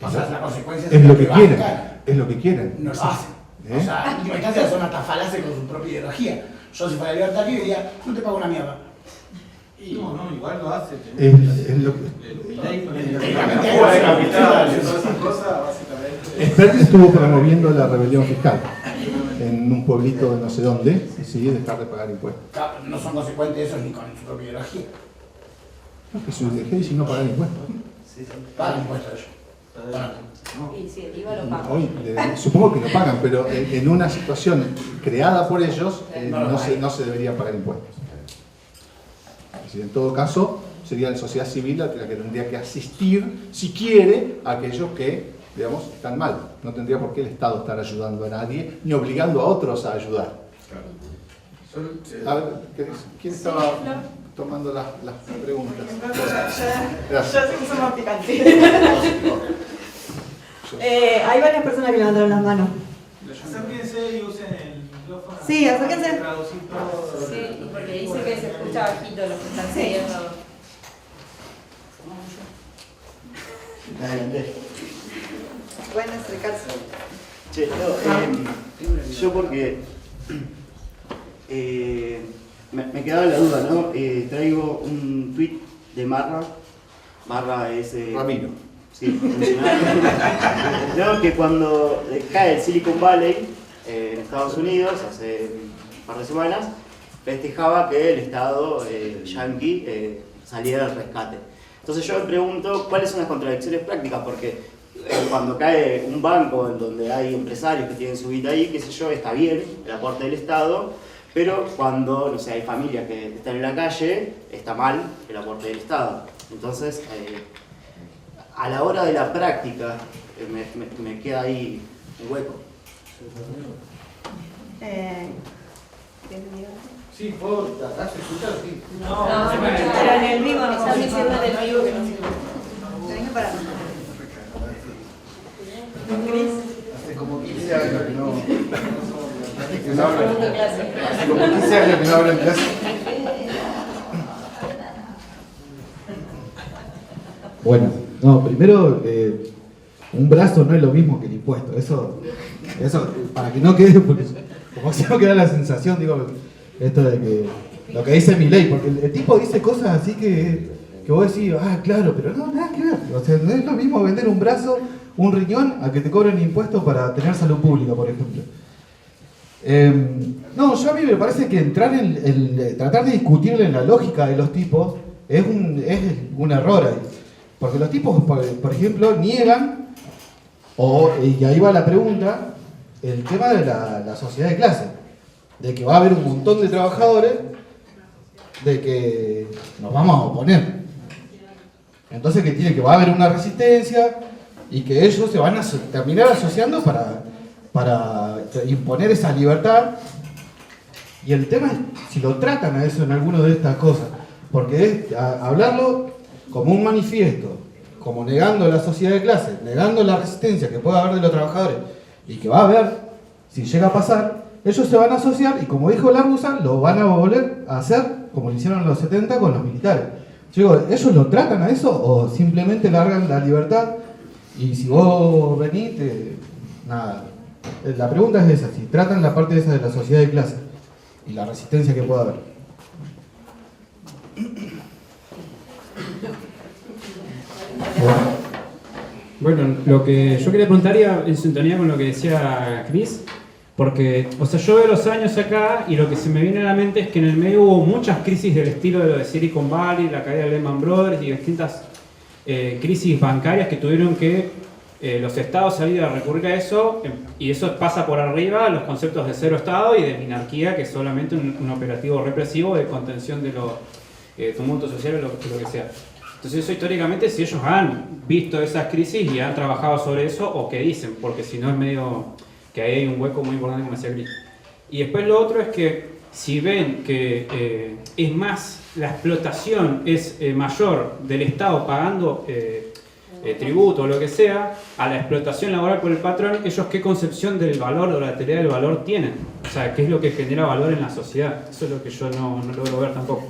Esa es la consecuencia. Es lo que quieren. Es lo que quieren. No lo hacen. O sea, en última instancia son hasta falaces con su propia ideología. Yo si fuera libertario diría, no te pago una mierda. No, igual lo hace. Es lo que... Técnicamente hay una capital, todas esas cosas. Esper estuvo promoviendo la rebelión fiscal en un pueblito de no sé dónde, sí, dejar de pagar impuestos. Claro, no son consecuentes esos ni con su propia ideología. Que su ideología dice no pagar impuestos. Pagan impuestos ellos. Y si el IVA lo paga. Hoy, supongo que lo pagan, pero en una situación creada por ellos no se debería pagar impuestos. Es decir, en todo caso, sería la sociedad civil la que tendría que asistir, si quiere, a aquellos que, digamos, están mal. No tendría por qué el Estado estar ayudando a nadie, ni obligando a otros a ayudar. A ver, ¿quién estaba tomando las preguntas? Ya se puso más picante. Hay varias personas que levantaron las manos. Acérquense y usen el micrófono. Sí, acérquense. para traducir todo. Sí, porque dice que se escucha bajito lo que están siguiendo. Adelante. Pueden acercarse. Che, yo porque me quedaba la duda, ¿no? Traigo un tweet de Marra. Marra es... Ramiro. Sí, funcionario. No, que cuando cae el Silicon Valley en Estados Unidos, hace un par de semanas, festejaba que el Estado yanqui saliera al rescate. Entonces yo me pregunto cuáles son las contradicciones prácticas, porque cuando cae un banco en donde hay empresarios que tienen su vida ahí, qué sé yo, está bien el aporte del Estado, pero cuando, no sé, hay familias que están en la calle, está mal el aporte del Estado. Entonces, a la hora de la práctica, me queda ahí un hueco. Sí, puedo tratar de escuchar, sí. No, Pero en el vivo no están diciendo en el vivo que no se Tenés que parar. Hace como 15 años que no hablo. clase. Hace como 15 años que no hablo en clase. Bueno, no, primero, un brazo no es lo mismo que el impuesto. Eso para que no quede, porque como si no queda la sensación, digo, esto de que lo que dice mi ley, porque el tipo dice cosas así que vos decís, ah, claro, pero no, nada que ver. O sea, no es lo mismo vender un brazo, un riñón, a que te cobren impuestos para tener salud pública, por ejemplo. No, yo a mí me parece que entrar en tratar de discutirle en la lógica de los tipos es un error ahí. Porque los tipos, por ejemplo, niegan, y ahí va la pregunta, el tema de la sociedad de clase. De que va a haber un montón de trabajadores, de que nos vamos a oponer. Entonces que va a haber una resistencia y que ellos se van a terminar asociando para imponer esa libertad. Y el tema es si lo tratan a eso en alguna de estas cosas. Porque es hablarlo como un manifiesto, como negando la sociedad de clase, negando la resistencia que puede haber de los trabajadores y que va a haber, si llega a pasar, ellos se van a asociar y como dijo Largusa, lo van a volver a hacer como lo hicieron en los 70 con los militares. Yo digo, ¿ellos lo tratan a eso o simplemente largan la libertad? Y si vos venís, nada. La pregunta es esa, si tratan la parte esa de la sociedad de clase y la resistencia que pueda haber. Bueno, lo que yo quería preguntar iba en sintonía con lo que decía Chris, porque, o sea, yo veo los años acá y lo que se me viene a la mente es que en el medio hubo muchas crisis del estilo de lo de Silicon Valley, la caída de Lehman Brothers y distintas crisis bancarias que tuvieron que los estados salir a recurrir a eso, y eso pasa por arriba los conceptos de cero estado y de minarquía, que es solamente un operativo represivo de contención de los tumultos sociales o lo que sea. Entonces eso históricamente, si ellos han visto esas crisis y han trabajado sobre eso, o qué dicen, porque si no es medio que ahí hay un hueco muy importante como decía Gris. Y después lo otro es que si ven que es más, la explotación es mayor del Estado pagando tributo o lo que sea, a la explotación laboral por el patrón, ellos qué concepción del valor o la teoría del valor tienen. O sea, qué es lo que genera valor en la sociedad. Eso es lo que yo no logro ver tampoco.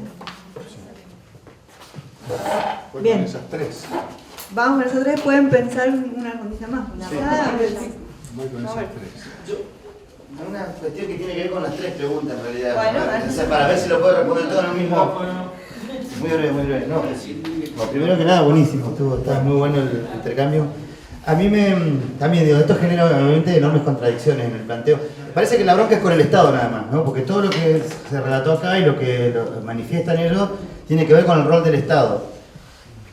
Bien. Con esas tres. Vamos con esas tres, pueden pensar una rondita más. Voy con esas tres. Una cuestión que tiene que ver con las tres preguntas en realidad. Bueno, O sea, para ver si lo puedo responder todo en el mismo. Muy breve, muy breve. No, primero que nada, buenísimo. Estaba muy bueno el intercambio. A mí también digo, esto genera obviamente enormes contradicciones en el planteo. Parece que la bronca es con el Estado nada más, ¿no? Porque todo lo que se relató acá y lo que manifiestan ellos tiene que ver con el rol del Estado.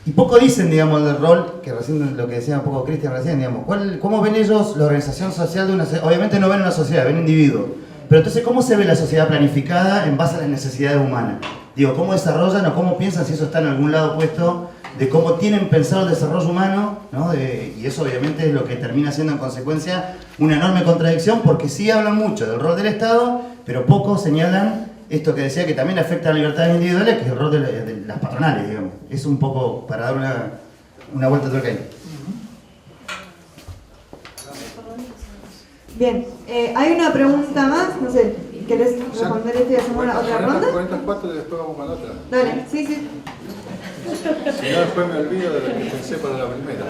Y poco dicen, digamos, del rol, que recién lo que decía un poco Cristian recién, digamos, ¿cómo ven ellos la organización social de una sociedad? Obviamente no ven una sociedad, ven individuos. Pero entonces, ¿cómo se ve la sociedad planificada en base a las necesidades humanas? Digo, ¿cómo desarrollan o cómo piensan si eso está en algún lado puesto de cómo tienen pensado el desarrollo humano, ¿no? Y eso obviamente es lo que termina siendo en consecuencia una enorme contradicción, porque sí hablan mucho del rol del Estado, pero poco señalan esto que decía que también afecta a las libertades individuales, que es el rol de las patronales, digamos. Es un poco para dar una vuelta de tuerca ahí. Bien, hay una pregunta más, no sé, ¿querés responder esto y hacemos otra ronda? 44 y después vamos con la otra. Dale, sí, sí. Si no, después me olvido de lo que pensé para la primera.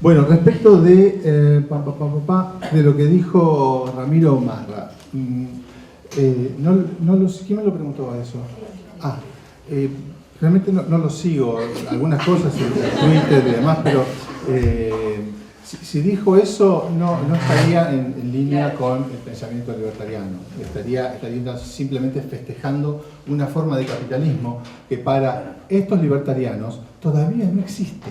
Bueno, respecto de lo que dijo Ramiro Marra. ¿Quién me lo preguntó a eso? Realmente no lo sigo, algunas cosas en Twitter y demás, pero si dijo eso no estaría en línea con el pensamiento libertariano, estaría simplemente festejando una forma de capitalismo que para estos libertarianos todavía no existe.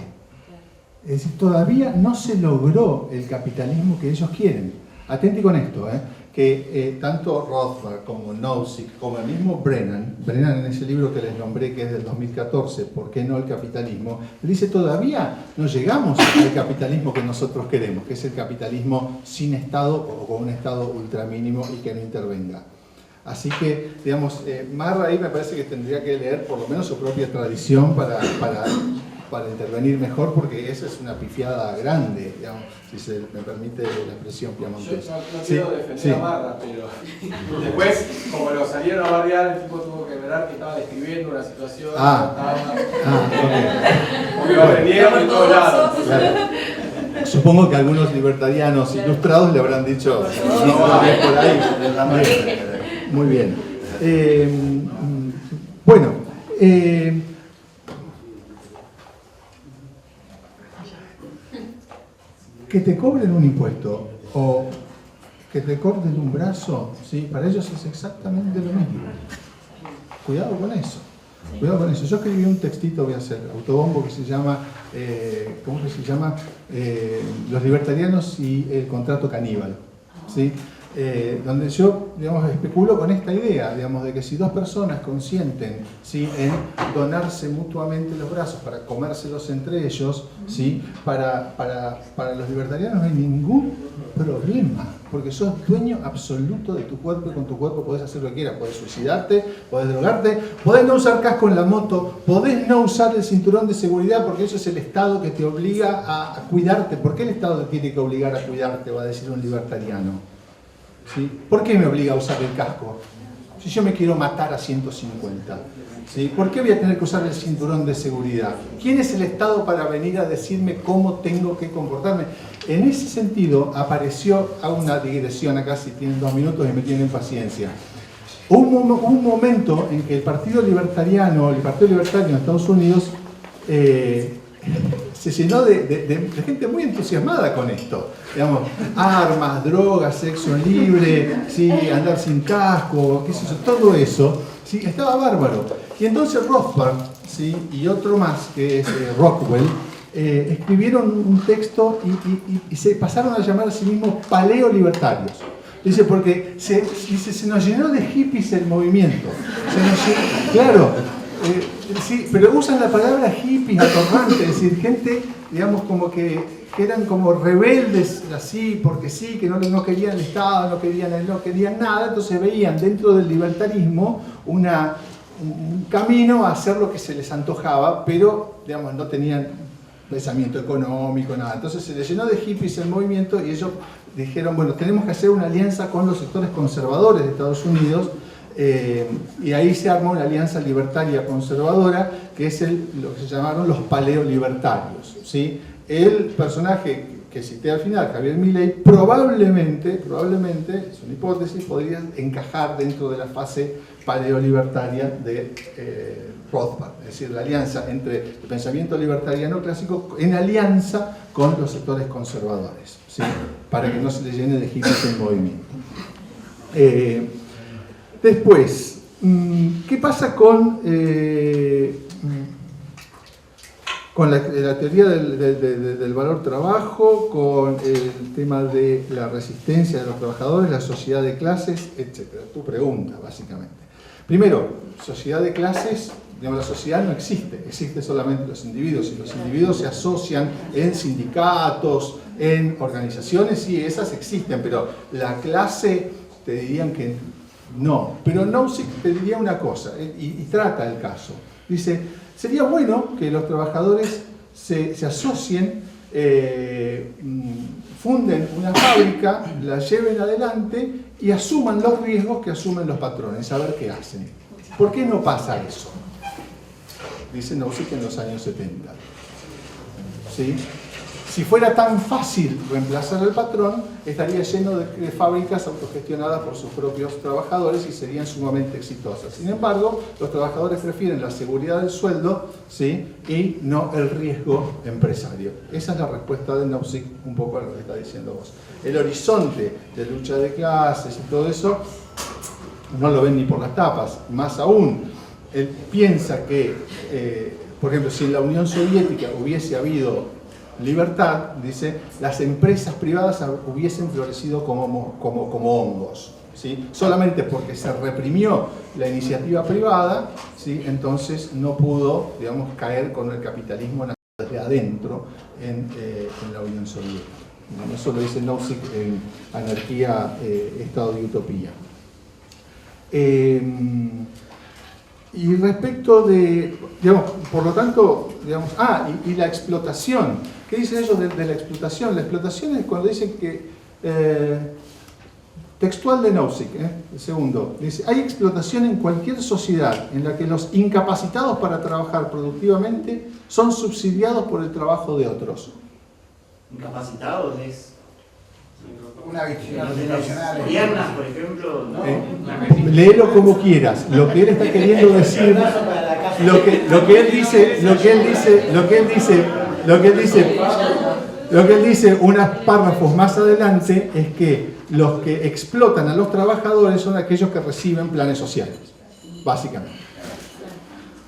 Es decir, todavía no se logró el capitalismo que ellos quieren. Atenti con esto, que tanto Rothbard como Nozick, como el mismo Brennan en ese libro que les nombré, que es del 2014, ¿por qué no el capitalismo?, dice, todavía no llegamos al capitalismo que nosotros queremos, que es el capitalismo sin Estado o con un Estado ultramínimo y que no intervenga. Así que, digamos, Marra ahí me parece que tendría que leer por lo menos su propia tradición para intervenir mejor, porque esa es una pifiada grande, digamos, si se me permite la expresión piamontesa. Yo no quiero defender a Marra, pero después, como lo salieron a bardear, el tipo tuvo que ver que estaba describiendo una situación. Porque lo aprendieron en todos lados. Claro. Supongo que algunos libertarianos ilustrados le habrán dicho, no va por ahí. Muy bien. Que te cobren un impuesto o que te corten un brazo, ¿sí? Para ellos es exactamente lo mismo. Cuidado con eso. Cuidado con eso. Yo escribí un textito, voy a hacer autobombo, que se llama, ¿cómo que se llama? Los libertarianos y el contrato caníbal, ¿sí? Donde yo, digamos, especulo con esta idea, digamos, de que si dos personas consienten, ¿sí?, en donarse mutuamente los brazos para comérselos entre ellos, ¿sí?, para los libertarianos no hay ningún problema, porque sos dueño absoluto de tu cuerpo y con tu cuerpo podés hacer lo que quieras, podés suicidarte, podés drogarte, podés no usar casco en la moto, podés no usar el cinturón de seguridad porque eso es el Estado que te obliga a cuidarte. ¿Por qué el Estado te tiene que obligar a cuidarte?, va a decir un libertariano. ¿Sí? ¿Por qué me obliga a usar el casco? Si yo me quiero matar a 150. ¿Sí? ¿Por qué voy a tener que usar el cinturón de seguridad? ¿Quién es el Estado para venir a decirme cómo tengo que comportarme? En ese sentido apareció, hago una digresión acá si tienen 2 minutos y me tienen paciencia. Hubo un momento en que el Partido Libertario en Estados Unidos se llenó de gente muy entusiasmada con esto. Digamos, armas, drogas, sexo libre, ¿sí?, andar sin casco, qué sé yo, todo eso, ¿sí?, estaba bárbaro. Y entonces Rothbard, ¿sí?, y otro más, que es Rockwell, escribieron un texto y se pasaron a llamar a sí mismos paleolibertarios. Dice, porque se nos llenó de hippies el movimiento. Claro. Sí, pero usan la palabra hippie atorrante, es decir, gente, digamos, como que eran como rebeldes así, porque sí, que no querían el Estado, no querían nada, entonces veían dentro del libertarismo un camino a hacer lo que se les antojaba, pero, digamos, no tenían pensamiento económico, nada. Entonces se les llenó de hippies el movimiento y ellos dijeron, bueno, tenemos que hacer una alianza con los sectores conservadores de Estados Unidos. Y ahí se armó una alianza libertaria conservadora, que es lo que se llamaron los paleolibertarios, ¿sí? El personaje que cité al final, Javier Milei, probablemente, es una hipótesis, podría encajar dentro de la fase paleolibertaria de Rothbard, es decir, la alianza entre el pensamiento libertariano clásico en alianza con los sectores conservadores, ¿sí? Para que no se le llene de hippies el movimiento. Después, ¿qué pasa con la teoría del valor trabajo, con el tema de la resistencia de los trabajadores, la sociedad de clases, etcétera? Tu pregunta, básicamente. Primero, sociedad de clases, digamos, la sociedad no existe, existe solamente los individuos, y los individuos se asocian en sindicatos, en organizaciones, sí, esas existen, pero la clase te dirían que no. Pero Nozick te diría una cosa, y trata el caso. Dice, sería bueno que los trabajadores se asocien, funden una fábrica, la lleven adelante y asuman los riesgos que asumen los patrones, a ver qué hacen. ¿Por qué no pasa eso? Dice Nozick en los años 70. ¿Sí? Si fuera tan fácil reemplazar al patrón, estaría lleno de fábricas autogestionadas por sus propios trabajadores y serían sumamente exitosas. Sin embargo, los trabajadores prefieren la seguridad del sueldo, ¿sí? Y no el riesgo empresario. Esa es la respuesta de Nozick un poco a lo que está diciendo vos. El horizonte de lucha de clases y todo eso no lo ven ni por las tapas. Más aún, él piensa que, por ejemplo, si en la Unión Soviética hubiese habido libertad, dice, las empresas privadas hubiesen florecido como hongos, ¿sí? Solamente porque se reprimió la iniciativa privada, ¿sí? Entonces no pudo, digamos, caer con el capitalismo desde adentro en la Unión Soviética. Eso lo dice Nozick en Anarquía, Estado y Utopía. Y respecto de, digamos, por lo tanto, digamos, y la explotación. ¿Qué dicen ellos de la explotación? La explotación es cuando dicen que, textual de Nozick, el segundo, dice, hay explotación en cualquier sociedad en la que los incapacitados para trabajar productivamente son subsidiados por el trabajo de otros. Incapacitados es... Una visión de las piernas, por ejemplo, ¿no? Léelo como quieras. Lo que él está queriendo decir, lo que él dice unos párrafos más adelante es que los que explotan a los trabajadores son aquellos que reciben planes sociales, básicamente.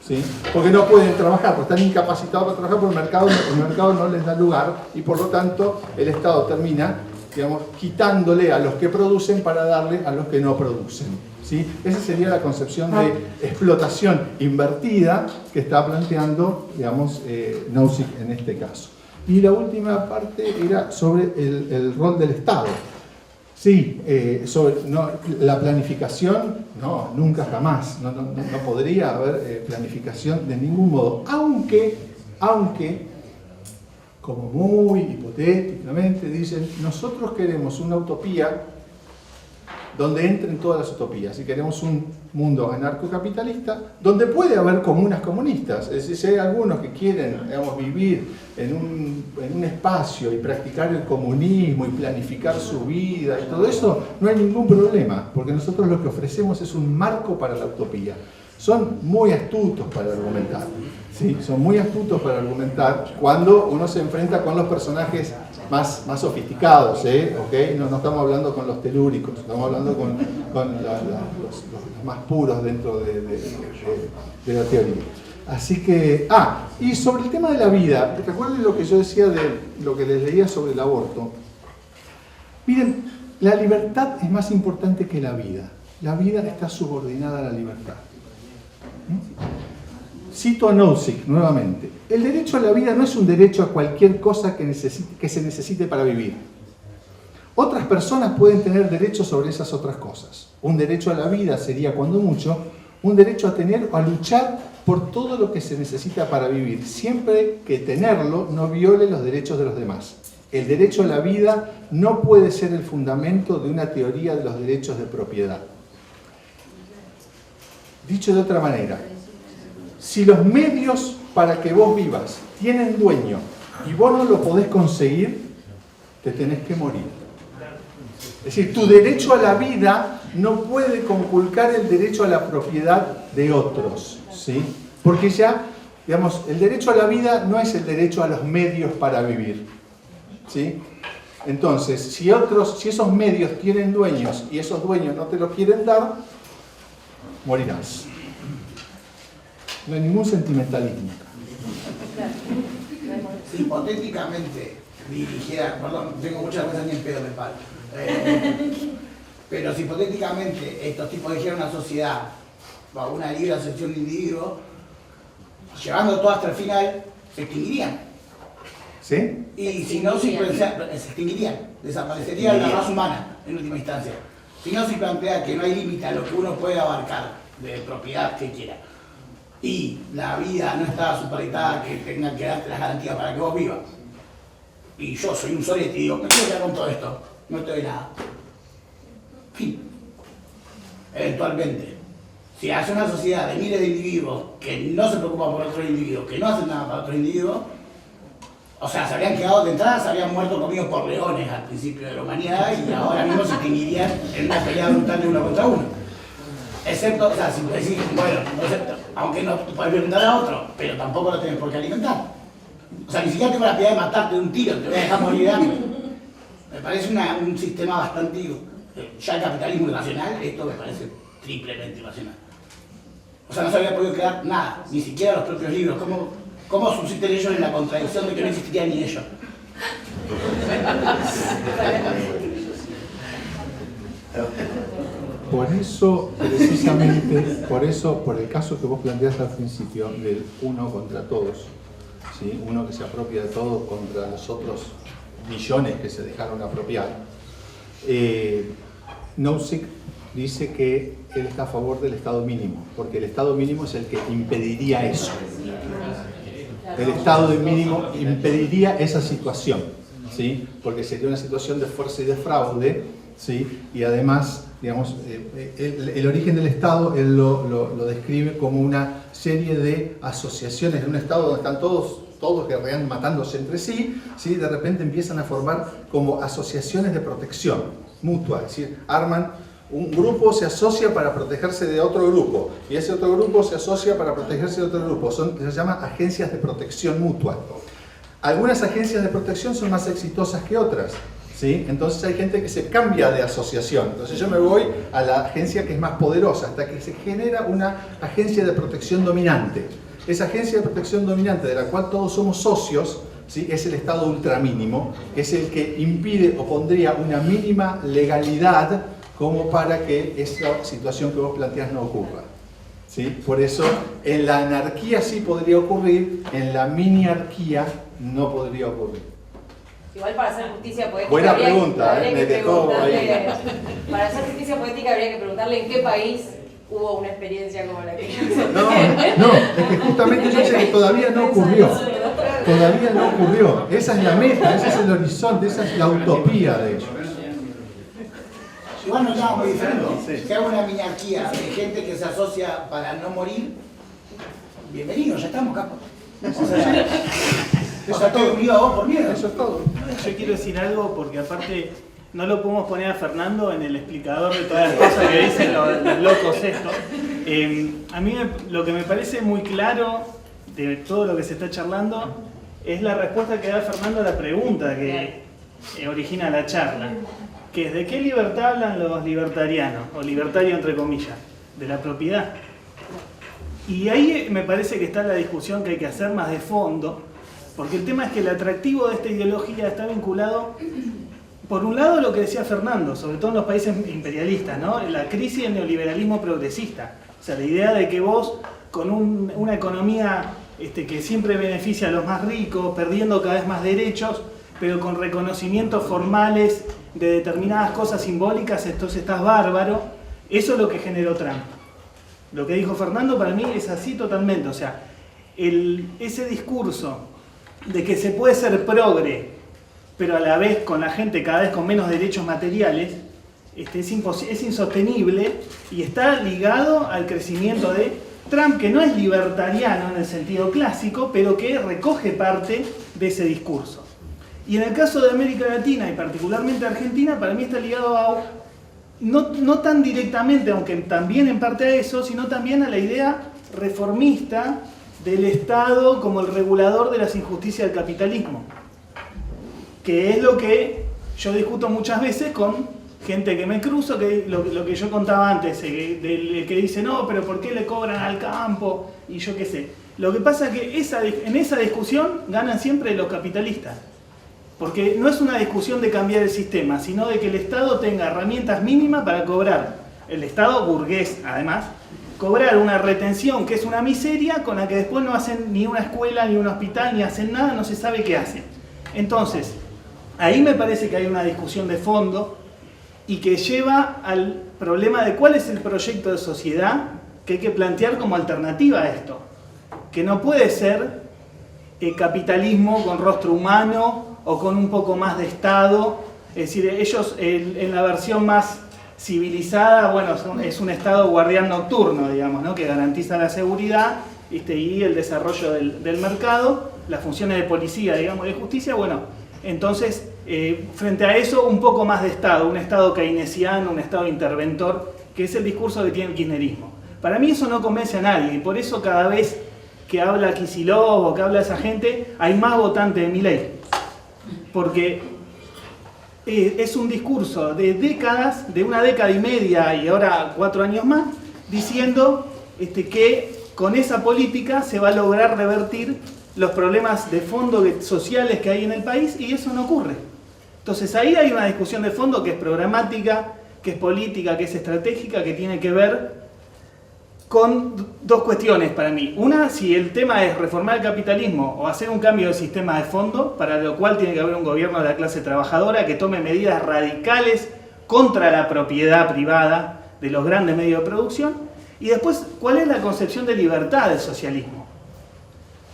¿Sí? Porque no pueden trabajar, porque están incapacitados para trabajar, porque el mercado no les da lugar y por lo tanto el Estado termina, digamos, quitándole a los que producen para darle a los que no producen. ¿Sí? Esa sería la concepción de explotación invertida que está planteando, digamos, Nozick en este caso. Y la última parte era sobre el rol del Estado. Sí, sobre la planificación, no, nunca jamás, no podría haber planificación de ningún modo, aunque, como muy hipotéticamente dicen, nosotros queremos una utopía donde entren todas las utopías y queremos un mundo anarcocapitalista donde puede haber comunas comunistas. Es decir, si hay algunos que quieren, digamos, vivir en un espacio y practicar el comunismo y planificar su vida y todo eso, no hay ningún problema, porque nosotros lo que ofrecemos es un marco para la utopía. Son muy astutos para argumentar, ¿sí? Son muy astutos para argumentar cuando uno se enfrenta con los personajes más sofisticados, ¿okay? No estamos hablando con los telúricos, estamos hablando con los más puros dentro de la teoría. Así que, y sobre el tema de la vida, recuerden lo que yo decía de lo que les leía sobre el aborto. Miren, la libertad es más importante que la vida. La vida está subordinada a la libertad. Cito a Nozick nuevamente. El derecho a la vida no es un derecho a cualquier cosa que se necesite para vivir. Otras personas pueden tener derechos sobre esas otras cosas. Un derecho a la vida sería, cuando mucho, un derecho a tener o a luchar por todo lo que se necesita para vivir, siempre que tenerlo no viole los derechos de los demás. El derecho a la vida no puede ser el fundamento de una teoría de los derechos de propiedad. Dicho de otra manera, si los medios para que vos vivas tienen dueño y vos no lo podés conseguir, te tenés que morir. Es decir, tu derecho a la vida no puede conculcar el derecho a la propiedad de otros, ¿sí? Porque ya, digamos, el derecho a la vida no es el derecho a los medios para vivir. ¿Sí? Entonces, si esos medios tienen dueños y esos dueños no te los quieren dar, morirás. No hay ningún sentimentalismo. Si hipotéticamente dirigiera, perdón, tengo muchas cosas ni en pedo me paro. Pero si hipotéticamente estos tipos dirigieran una sociedad bajo una libre asociación de individuos, llevando todo hasta el final, se extinguirían. ¿Sí? Y si no, se extinguirían, desaparecería la raza humana en última instancia. Si no se plantea que no hay límite a lo que uno puede abarcar de propiedad que quiera, y la vida no está supeditada que tengan que darte las garantías para que vos vivas, y yo soy un solete y digo, me quiero quedar con todo esto, no te doy nada. Fin. Eventualmente, si hace una sociedad de miles de individuos que no se preocupan por otros individuos, que no hacen nada para otros individuos, o sea, se habrían quedado de entrada, se habrían muerto comidos por leones al principio de la humanidad y ahora mismo se extinguirían en una pelea brutal de uno contra uno. Excepto, o sea, si decís, bueno, aunque no puedes violentar a otro, pero tampoco lo tenés por qué alimentar. O sea, ni siquiera tengo la piedad de matarte de un tiro, te voy a dejar morir de hambre. Me parece un sistema bastante... Ya el capitalismo nacional, esto me parece triplemente irracional. O sea, no se había podido crear nada, ni siquiera los propios libros. ¿Cómo subsisten ellos en la contradicción de que no existirían ni ellos? Por eso, precisamente, por el caso que vos planteaste al principio, del uno contra todos, ¿sí? Uno que se apropia de todos contra los otros millones que se dejaron apropiar, Nozick dice que él está a favor del Estado mínimo, porque el Estado mínimo es el que impediría eso. El Estado mínimo impediría esa situación, ¿sí? Porque sería una situación de fuerza y de fraude, ¿sí? Y además, digamos, el origen del Estado él lo describe como una serie de asociaciones de un Estado donde están todos guerreando, matándose entre sí, ¿sí? De repente empiezan a formar como asociaciones de protección mutua, es decir, arman un grupo, se asocia para protegerse de otro grupo y ese otro grupo se asocia para protegerse de otro grupo, se llaman agencias de protección mutua. Algunas agencias de protección son más exitosas que otras, ¿sí? Entonces hay gente que se cambia de asociación, entonces yo me voy a la agencia que es más poderosa hasta que se genera una agencia de protección dominante. Esa agencia de protección dominante de la cual todos somos socios, ¿sí? Es el Estado ultramínimo, que es el que impide o pondría una mínima legalidad como para que esta situación que vos planteás no ocurra, ¿sí? Por eso en la anarquía sí podría ocurrir, en la miniarquía no podría ocurrir. Igual para hacer justicia poética buena pregunta, habría me que dejó preguntarle, ahí. para hacer justicia poética habría que preguntarle en qué país hubo una experiencia como la que No, es que justamente yo sé que todavía no ocurrió. Todavía no ocurrió. Esa es la meta, ese es el horizonte, esa es la utopía de ellos. Igual no estamos muy diferentes. Si hago una minarquía de gente que se asocia para no morir, bienvenido, ya estamos, capo. O sea, estoy unido a vos por miedo. Eso es todo. Yo quiero decir algo porque aparte no lo podemos poner a Fernando en el explicador de todas las cosas que dicen los locos estos. A mí lo que me parece muy claro de todo lo que se está charlando es la respuesta que da Fernando a la pregunta que origina la charla, que es ¿de qué libertad hablan los libertarianos? O libertario entre comillas, de la propiedad. Y ahí me parece que está la discusión que hay que hacer más de fondo, porque el tema es que el atractivo de esta ideología está vinculado, por un lado, lo que decía Fernando, sobre todo en los países imperialistas, ¿no? La crisis del neoliberalismo progresista. O sea, la idea de que vos, con una economía que siempre beneficia a los más ricos, perdiendo cada vez más derechos, pero con reconocimientos formales de determinadas cosas simbólicas, entonces estás bárbaro. Eso es lo que generó Trump. Lo que dijo Fernando para mí es así totalmente. O sea, ese discurso de que se puede ser progre, pero a la vez con la gente cada vez con menos derechos materiales, es insostenible y está ligado al crecimiento de Trump, que no es libertariano en el sentido clásico, pero que recoge parte de ese discurso. Y en el caso de América Latina y particularmente Argentina, para mí está ligado a, no tan directamente, aunque también en parte a eso, sino también a la idea reformista del Estado como el regulador de las injusticias del capitalismo, que es lo que yo discuto muchas veces con gente que me cruzo, que lo que yo contaba antes, del que dice, no, pero ¿por qué le cobran al campo? Y yo qué sé. Lo que pasa es que en esa discusión ganan siempre los capitalistas. Porque no es una discusión de cambiar el sistema, sino de que el Estado tenga herramientas mínimas para cobrar. El Estado burgués, además, cobrar una retención que es una miseria con la que después no hacen ni una escuela, ni un hospital, ni hacen nada, no se sabe qué hacen. Entonces, ahí me parece que hay una discusión de fondo y que lleva al problema de cuál es el proyecto de sociedad que hay que plantear como alternativa a esto. Que no puede ser capitalismo con rostro humano o con un poco más de Estado. Es decir, ellos en la versión más civilizada, bueno, es un Estado guardián nocturno, digamos, ¿no? Que garantiza la seguridad y el desarrollo del mercado, las funciones de policía, digamos, de justicia. Bueno, entonces, frente a eso, un poco más de Estado, un Estado keynesiano, un Estado interventor, que es el discurso que tiene el kirchnerismo. Para mí eso no convence a nadie, y por eso cada vez que habla Kicillof o que habla esa gente, hay más votantes de Milei. Porque es un discurso de décadas, de una década y media y ahora 4 años más, diciendo que con esa política se va a lograr revertir los problemas de fondo sociales que hay en el país, y eso no ocurre. Entonces ahí hay una discusión de fondo que es programática, que es política, que es estratégica, que tiene que ver con dos cuestiones para mí. Una, si el tema es reformar el capitalismo o hacer un cambio de sistema de fondo, para lo cual tiene que haber un gobierno de la clase trabajadora que tome medidas radicales contra la propiedad privada de los grandes medios de producción. Y después, ¿cuál es la concepción de libertad del socialismo?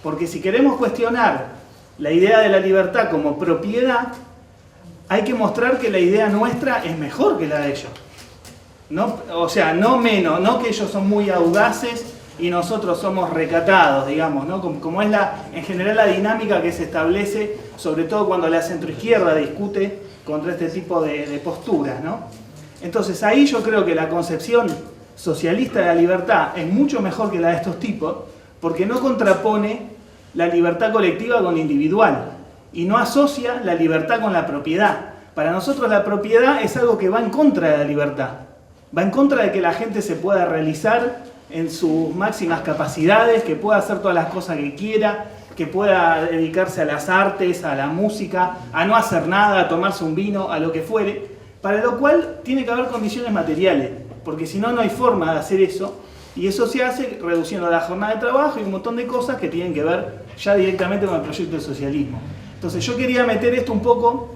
Porque si queremos cuestionar la idea de la libertad como propiedad, hay que mostrar que la idea nuestra es mejor que la de ellos. No, o sea, no menos, no que ellos son muy audaces y nosotros somos recatados, digamos, ¿no? Como es en general la dinámica que se establece, sobre todo cuando la centroizquierda discute contra este tipo de posturas, ¿no? Entonces ahí yo creo que la concepción socialista de la libertad es mucho mejor que la de estos tipos, porque no contrapone la libertad colectiva con la individual y no asocia la libertad con la propiedad. Para nosotros la propiedad es algo que va en contra de la libertad. Va en contra de que la gente se pueda realizar en sus máximas capacidades, que pueda hacer todas las cosas que quiera, que pueda dedicarse a las artes, a la música, a no hacer nada, a tomarse un vino, a lo que fuere, para lo cual tiene que haber condiciones materiales, porque si no, no hay forma de hacer eso, y eso se hace reduciendo la jornada de trabajo y un montón de cosas que tienen que ver ya directamente con el proyecto del socialismo. Entonces yo quería meter esto un poco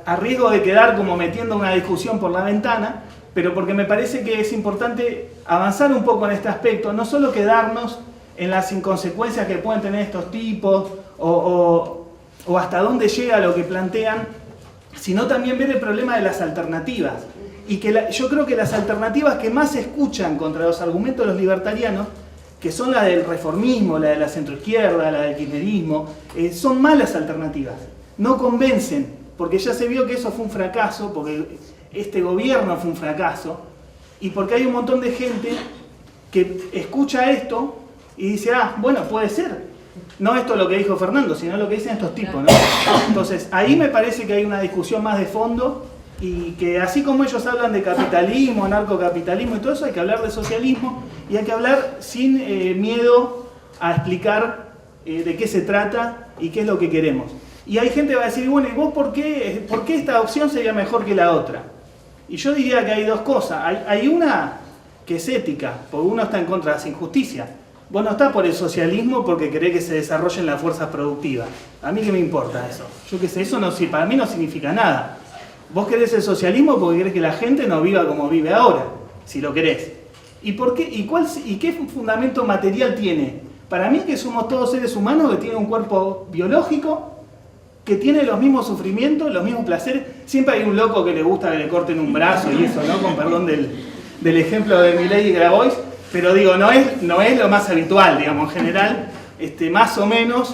a riesgo de quedar como metiendo una discusión por la ventana, pero porque me parece que es importante avanzar un poco en este aspecto, no solo quedarnos en las inconsecuencias que pueden tener estos tipos o hasta dónde llega lo que plantean, sino también ver el problema de las alternativas. Y que yo creo que las alternativas que más se escuchan contra los argumentos de los libertarianos, que son la del reformismo, la de la centroizquierda, la del kirchnerismo, son malas alternativas, no convencen, porque ya se vio que eso fue un fracaso, porque este gobierno fue un fracaso, y porque hay un montón de gente que escucha esto y dice, ah, bueno, puede ser. No esto es lo que dijo Fernando, sino lo que dicen estos tipos, ¿no? Entonces, ahí me parece que hay una discusión más de fondo, y que así como ellos hablan de capitalismo, narcocapitalismo y todo eso, hay que hablar de socialismo, y hay que hablar sin miedo a explicar de qué se trata y qué es lo que queremos. Y hay gente que va a decir, bueno, ¿y vos por qué esta opción sería mejor que la otra? Y yo diría que hay dos cosas. Hay una que es ética, porque uno está en contra de las injusticias. Vos no estás por el socialismo porque querés que se desarrollen las fuerzas productivas. A mí qué me importa eso. Yo qué sé, eso no, para mí no significa nada. Vos querés el socialismo porque querés que la gente no viva como vive ahora, si lo querés. ¿Y por qué? ¿Y qué fundamento material tiene? Para mí que somos todos seres humanos que tienen un cuerpo biológico, que tiene los mismos sufrimientos, los mismos placeres. Siempre hay un loco que le gusta que le corten un brazo y eso, ¿no? Con perdón del ejemplo de Milei y Grabois, pero digo, no es lo más habitual, digamos, en general, más o menos,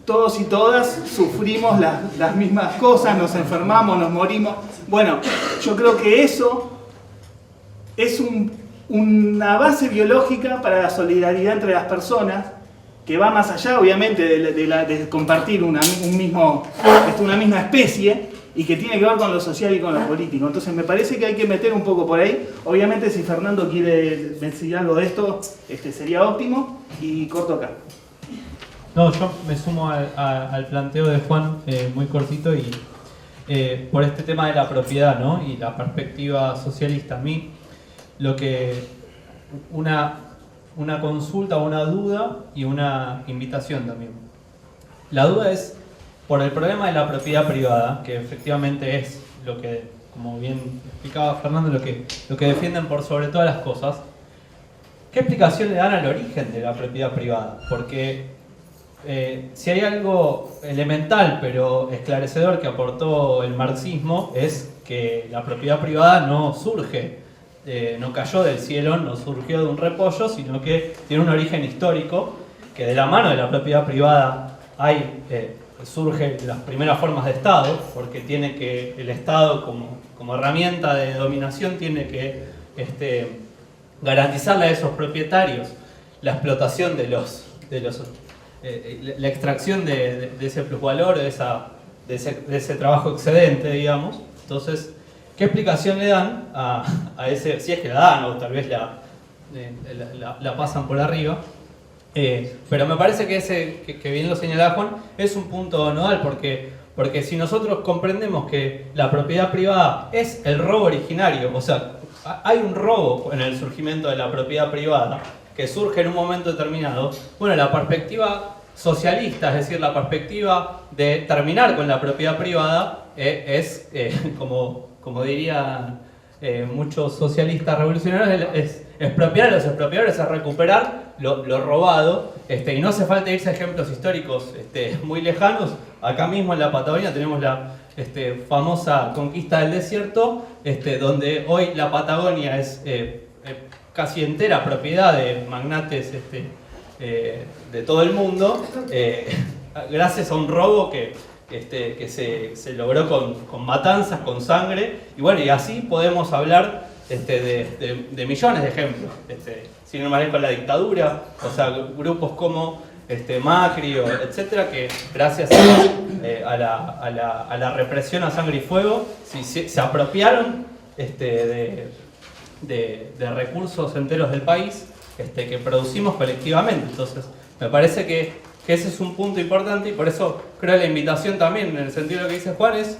todos y todas sufrimos las mismas cosas, nos enfermamos, nos morimos. Bueno, yo creo que eso es una base biológica para la solidaridad entre las personas, que va más allá, obviamente, de compartir una misma especie, y que tiene que ver con lo social y con lo político. Entonces me parece que hay que meter un poco por ahí. Obviamente si Fernando quiere decir algo de esto, sería óptimo, y corto acá. No, yo me sumo al planteo de Juan, muy cortito, y por este tema de la propiedad, ¿no? Y la perspectiva socialista. A mí, lo que una consulta, una duda y una invitación también. La duda es por el problema de la propiedad privada, que efectivamente es lo que, como bien explicaba Fernando, lo que defienden por sobre todas las cosas. ¿Qué explicación le dan al origen de la propiedad privada? Porque si hay algo elemental pero esclarecedor que aportó el marxismo, es que la propiedad privada no surge, no cayó del cielo, no surgió de un repollo, sino que tiene un origen histórico, que de la mano de la propiedad privada surgen las primeras formas de Estado, porque tiene que el Estado como herramienta de dominación tiene que garantizarle a esos propietarios la explotación la extracción de ese plusvalor, de ese trabajo excedente, digamos. Entonces, ¿qué explicación le dan a ese, si es que la dan o tal vez la pasan por arriba? Pero me parece que bien lo señalaba Juan, es un punto nodal, porque si nosotros comprendemos que la propiedad privada es el robo originario, o sea, hay un robo en el surgimiento de la propiedad privada que surge en un momento determinado, bueno, la perspectiva socialista, es decir, la perspectiva de terminar con la propiedad privada, es, como dirían muchos socialistas revolucionarios, es expropiar a los expropiadores, es recuperar lo robado, y no hace falta irse a ejemplos históricos muy lejanos. Acá mismo en la Patagonia tenemos la famosa conquista del desierto, donde hoy la Patagonia es casi entera propiedad de magnates de todo el mundo, gracias a un robo que se logró con matanzas, con sangre, y bueno, y así podemos hablar de millones de ejemplos, sin ir más lejos, la dictadura, o sea, grupos como Macri, etcétera, que gracias a la represión a sangre y fuego se apropiaron de recursos enteros del país que producimos colectivamente. Entonces, me parece que ese es un punto importante, y por eso creo la invitación también, en el sentido de lo que dice Juan, es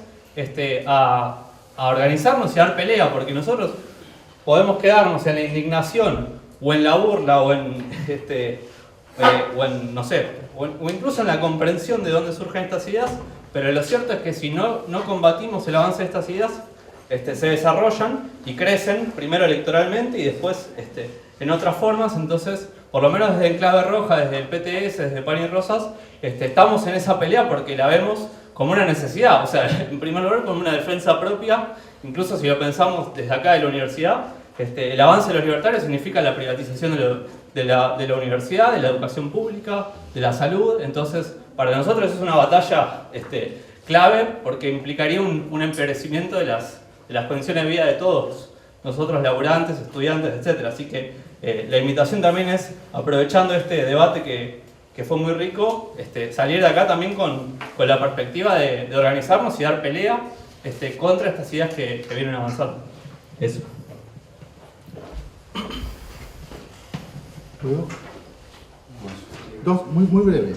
a organizarnos y a dar pelea, porque nosotros podemos quedarnos en la indignación o en la burla o en no sé, o incluso en la comprensión de dónde surgen estas ideas, pero lo cierto es que si no combatimos el avance de estas ideas, se desarrollan y crecen, primero electoralmente y después en otras formas. Entonces, por lo menos desde Enclave Roja, desde el PTS, desde Pan y Rosas, estamos en esa pelea porque la vemos como una necesidad, o sea, en primer lugar como una defensa propia, incluso si lo pensamos desde acá de la universidad, el avance de los libertarios significa la privatización de la universidad, de la educación pública, de la salud. Entonces, para nosotros es una batalla clave, porque implicaría un empeorecimiento de las condiciones de vida de todos nosotros, laburantes, estudiantes, etc. Así que la invitación también es, aprovechando este debate que fue muy rico, salir de acá también con la perspectiva de organizarnos y dar pelea contra estas ideas que vienen avanzando. Eso. ¿Puedo? Dos, muy breve.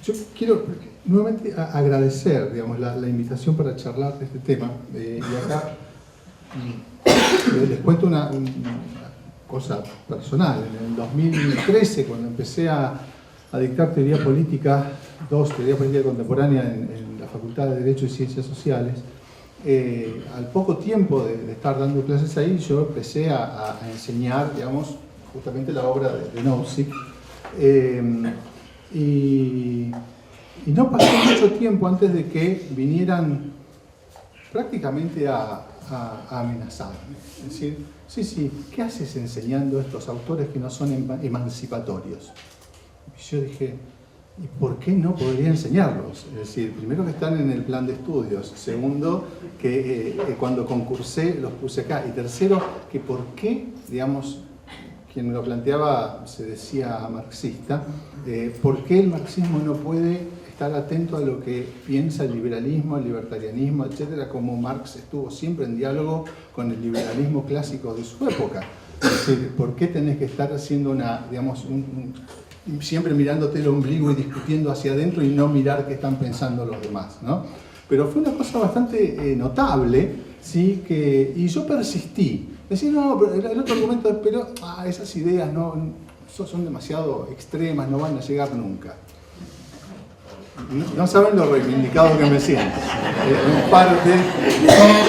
Yo quiero nuevamente agradecer, digamos, la invitación para charlar de este tema. Y acá les cuento una cosa personal. En el 2013, cuando empecé a dictar teoría política contemporánea en la Facultad de Derecho y Ciencias Sociales, al poco tiempo de estar dando clases ahí, yo empecé a enseñar, digamos, justamente la obra de Nozick. Y no pasó mucho tiempo antes de que vinieran prácticamente a amenazarme. Es decir, sí, ¿qué haces enseñando a estos autores que no son emancipatorios? Y yo dije, ¿Y por qué no podría enseñarlos? Es decir, primero que están en el plan de estudios, segundo que cuando concursé los puse acá, y tercero que por qué, digamos, quien me lo planteaba se decía marxista, ¿por qué el marxismo no puede estar atento a lo que piensa el liberalismo, el libertarianismo, etcétera, como Marx estuvo siempre en diálogo con el liberalismo clásico de su época? Es decir, ¿por qué tenés que estar haciendo una, digamos, siempre mirándote el ombligo y discutiendo hacia adentro y no mirar qué están pensando los demás, ¿no? Pero fue una cosa bastante notable, ¿sí? Y yo persistí. Decir, no, pero el otro argumento es, pero esas ideas son demasiado extremas, no van a llegar nunca. No saben lo reivindicado que me siento.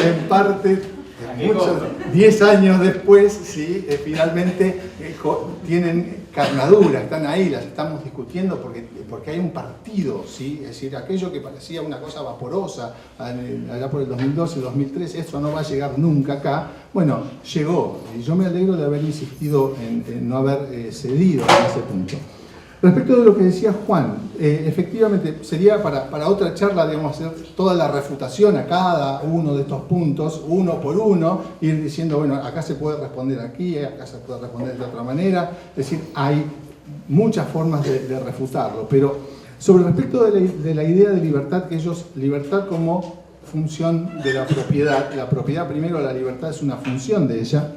En parte, 10 años después, ¿sí? Finalmente tienen carnadura, están ahí, las estamos discutiendo porque hay un partido, ¿sí? Es decir, aquello que parecía una cosa vaporosa allá por el 2012, 2013, eso no va a llegar nunca acá. Bueno, llegó, y yo me alegro de haber insistido en no haber cedido en ese punto. Respecto de lo que decía Juan, efectivamente sería para otra charla, digamos, hacer toda la refutación a cada uno de estos puntos, uno por uno, ir diciendo, bueno, acá se puede responder aquí, acá se puede responder de otra manera, es decir, hay muchas formas de refutarlo, pero sobre respecto de la idea de libertad, que ellos, libertad como función de la propiedad primero, la libertad es una función de ella.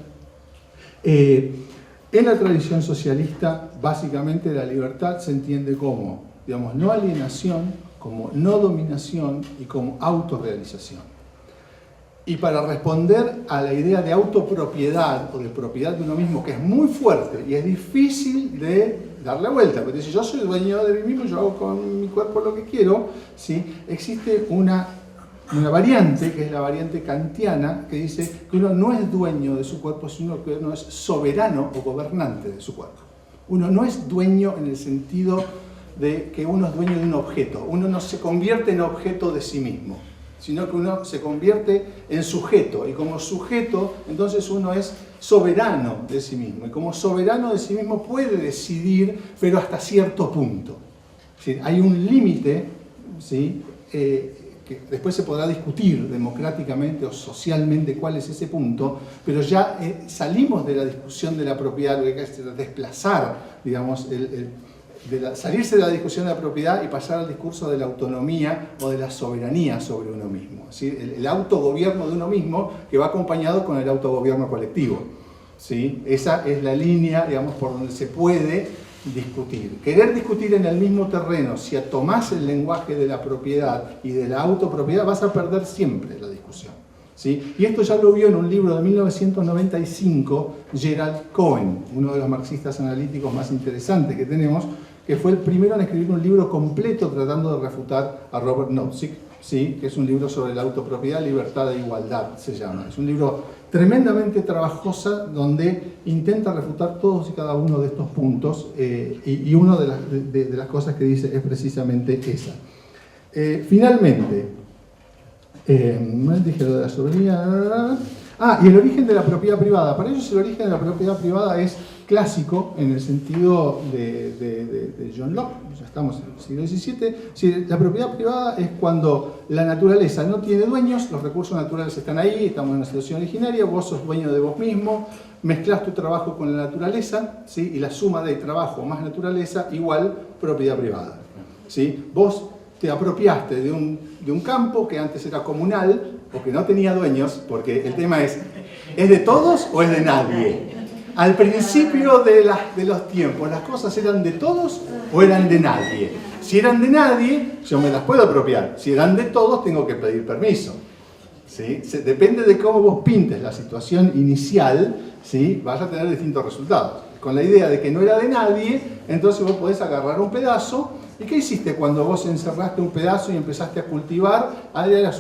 En la tradición socialista, básicamente la libertad se entiende como, digamos, no alienación, como no dominación y como autorrealización. Y para responder a la idea de autopropiedad o de propiedad de uno mismo, que es muy fuerte y es difícil de darle vuelta, porque si yo soy dueño de mí mismo, yo hago con mi cuerpo lo que quiero, ¿sí? Existe una variante, que es la variante kantiana, que dice que uno no es dueño de su cuerpo, sino que uno es soberano o gobernante de su cuerpo. Uno no es dueño en el sentido de que uno es dueño de un objeto. Uno no se convierte en objeto de sí mismo, sino que uno se convierte en sujeto. Y como sujeto, entonces uno es soberano de sí mismo. Y como soberano de sí mismo puede decidir, pero hasta cierto punto. ¿Sí? Hay un límite, ¿sí? Que después se podrá discutir democráticamente o socialmente cuál es ese punto, pero ya salimos de la discusión de la propiedad, lo que hay que hacer es desplazar, digamos, salirse de la discusión de la propiedad y pasar al discurso de la autonomía o de la soberanía sobre uno mismo, ¿sí? El autogobierno de uno mismo que va acompañado con el autogobierno colectivo, ¿sí? Esa es la línea, digamos, por donde se puede discutir. Querer discutir en el mismo terreno, si tomás el lenguaje de la propiedad y de la autopropiedad, vas a perder siempre la discusión, ¿sí? Y esto ya lo vio en un libro de 1995 Gerald Cohen, uno de los marxistas analíticos más interesantes que tenemos, que fue el primero en escribir un libro completo tratando de refutar a Robert Nozick, ¿sí? Que es un libro sobre la autopropiedad, libertad e igualdad, se llama. Es un libro tremendamente trabajosa donde intenta refutar todos y cada uno de estos puntos y una de las cosas que dice es precisamente esa. Finalmente, dije lo de la soberanía. Y el origen de la propiedad privada. Para ellos el origen de la propiedad privada es clásico en el sentido de John Locke, ya estamos en el siglo XVII. Sí, la propiedad privada es cuando la naturaleza no tiene dueños, los recursos naturales están ahí, estamos en una situación originaria, vos sos dueño de vos mismo, mezclás tu trabajo con la naturaleza, ¿sí? Y la suma de trabajo más naturaleza igual propiedad privada, ¿sí? Vos te apropiaste de un campo que antes era comunal o que no tenía dueños, porque el tema ¿es de todos o es de nadie? Al principio de los tiempos, ¿las cosas eran de todos o eran de nadie? Si eran de nadie, yo me las puedo apropiar. Si eran de todos, tengo que pedir permiso, ¿sí? Depende de cómo vos pintes la situación inicial, ¿sí? Vas a tener distintos resultados. Con la idea de que no era de nadie, entonces vos podés agarrar un pedazo. ¿Y qué hiciste cuando vos encerraste un pedazo y empezaste a cultivar? Eras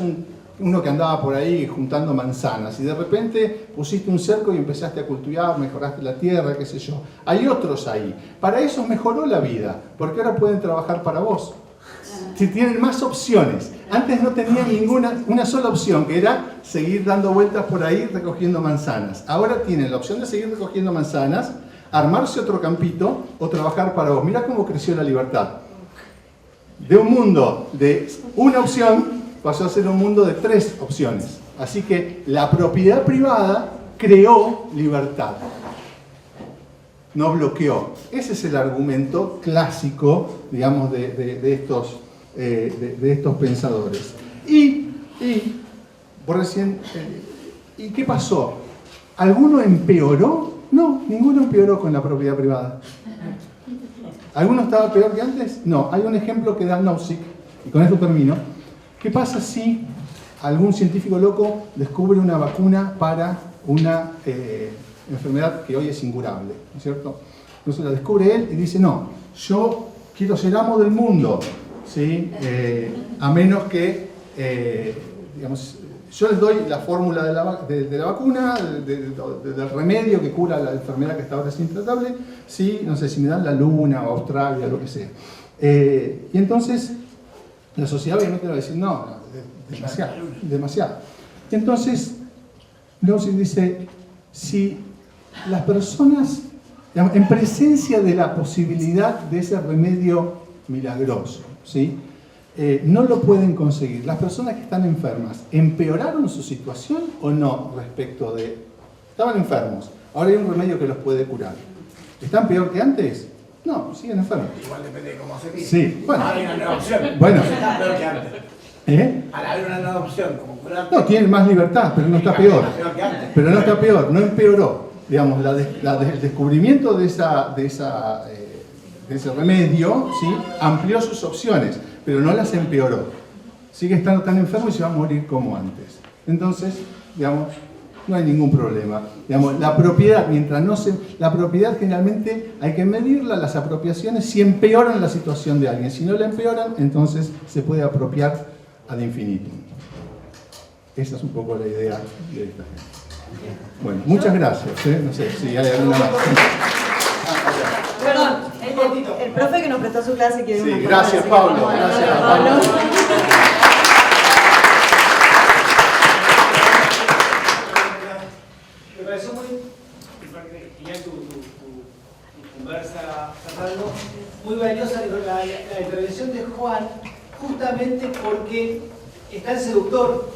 uno que andaba por ahí juntando manzanas y de repente pusiste un cerco y empezaste a cultivar, mejoraste la tierra, qué sé yo. Hay otros ahí. Para eso mejoró la vida, porque ahora pueden trabajar para vos. Si tienen más opciones. Antes no tenían una sola opción, que era seguir dando vueltas por ahí recogiendo manzanas. Ahora tienen la opción de seguir recogiendo manzanas, armarse otro campito o trabajar para vos. Mirá cómo creció la libertad. de un mundo de una opción pasó a ser un mundo de 3 opciones. Así que la propiedad privada creó libertad, no bloqueó. Ese es el argumento clásico, digamos, de estos pensadores. ¿Y qué pasó? ¿Alguno empeoró? No, ninguno empeoró con la propiedad privada. ¿Alguno estaba peor que antes? No, hay un ejemplo que da Nozick, y con esto termino. ¿Qué pasa si algún científico loco descubre una vacuna para una enfermedad que hoy es incurable, ¿no es cierto? Entonces la descubre él y dice, no, yo quiero ser amo del mundo, ¿sí? A menos que, digamos, yo les doy la fórmula de la vacuna, del remedio que cura la enfermedad que hasta ahora es intratable, ¿sí? No sé, si me dan la Luna o Australia, lo que sea. Y entonces la sociedad obviamente va a decir, no, demasiado. Y entonces Nozick dice, si las personas, digamos, en presencia de la posibilidad de ese remedio milagroso, ¿sí? No lo pueden conseguir. Las personas que están enfermas, ¿empeoraron su situación o no respecto de... Estaban enfermos, ahora hay un remedio que los puede curar. ¿Están peor que antes? No, siguen enfermos. Igual depende de cómo se dice. Sí, bueno. Ahora hay una nueva opción. Bueno. Está peor que antes. Al haber una nueva opción, como curarte. No, tienen más libertad, pero no está peor. Peor que antes. Pero no está peor, no empeoró. Digamos, el descubrimiento de ese remedio, ¿sí? Amplió sus opciones, pero no las empeoró. Sigue estando tan enfermo y se va a morir como antes. Entonces, digamos, no hay ningún problema. Digamos, la propiedad, la propiedad generalmente hay que medirla, las apropiaciones, si empeoran la situación de alguien. Si no la empeoran, entonces se puede apropiar ad infinitum. Esa es un poco la idea de esta gente. Bueno, muchas gracias. No sé si hay alguna más. Perdón, el profe que nos prestó su clase quiere Sí, una gracias palabra, Pablo. así que Gracias Pablo. Pablo. Me pareció muy genial tu conversa, Fernando, muy valiosa la intervención de Juan, justamente porque es tan seductor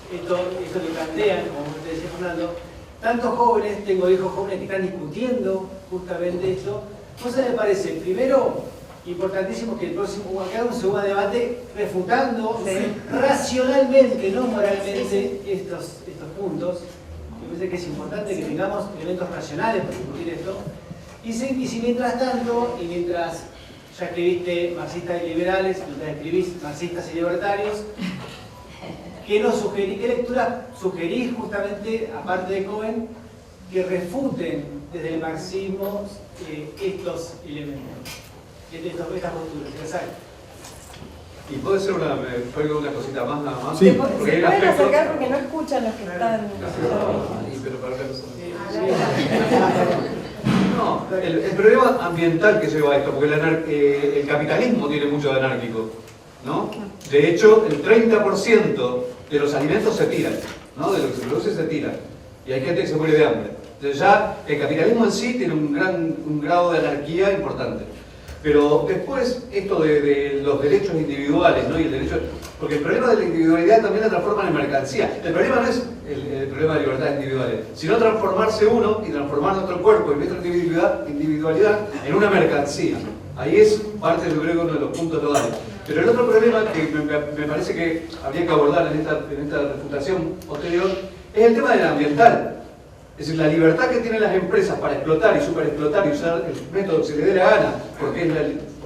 esto que plantean, como te decía Fernando, tantos jóvenes, tengo hijos jóvenes que están discutiendo justamente esto. Entonces me parece, primero, importantísimo que el próximo, que haga un segundo debate refutando racionalmente, no moralmente, estos puntos. Me parece que es importante que tengamos elementos racionales para discutir esto. Y si mientras tanto, y mientras ya escribiste marxistas y liberales, mientras escribís marxistas y libertarios, ¿qué lectura sugerís justamente, aparte de Cohen, que refuten desde el marxismo estos elementos, estas posturas? Interesante. Y puede ser una cosita más, nada más. Sí. Se pueden acercar porque no escuchan los que están. Pero para no, el problema ambiental que lleva a esto, porque el capitalismo tiene mucho de anárquico, ¿no? De hecho, el 30% de los alimentos se tiran, ¿no? De lo que se produce se tira. Y hay gente que se muere de hambre. Entonces ya el capitalismo en sí tiene un grado de anarquía importante. Pero después, esto de los derechos individuales, ¿no? Y el derecho, porque el problema de la individualidad también la transforman en mercancía. El problema no es el problema de libertades individuales, sino transformarse uno y transformar nuestro cuerpo y nuestra individualidad en una mercancía. Ahí es parte, yo creo, uno de los puntos nodales. Pero el otro problema que me parece que habría que abordar en esta refutación posterior es el tema del ambiental. Es decir, la libertad que tienen las empresas para explotar y superexplotar y usar el método que se le dé la gana, porque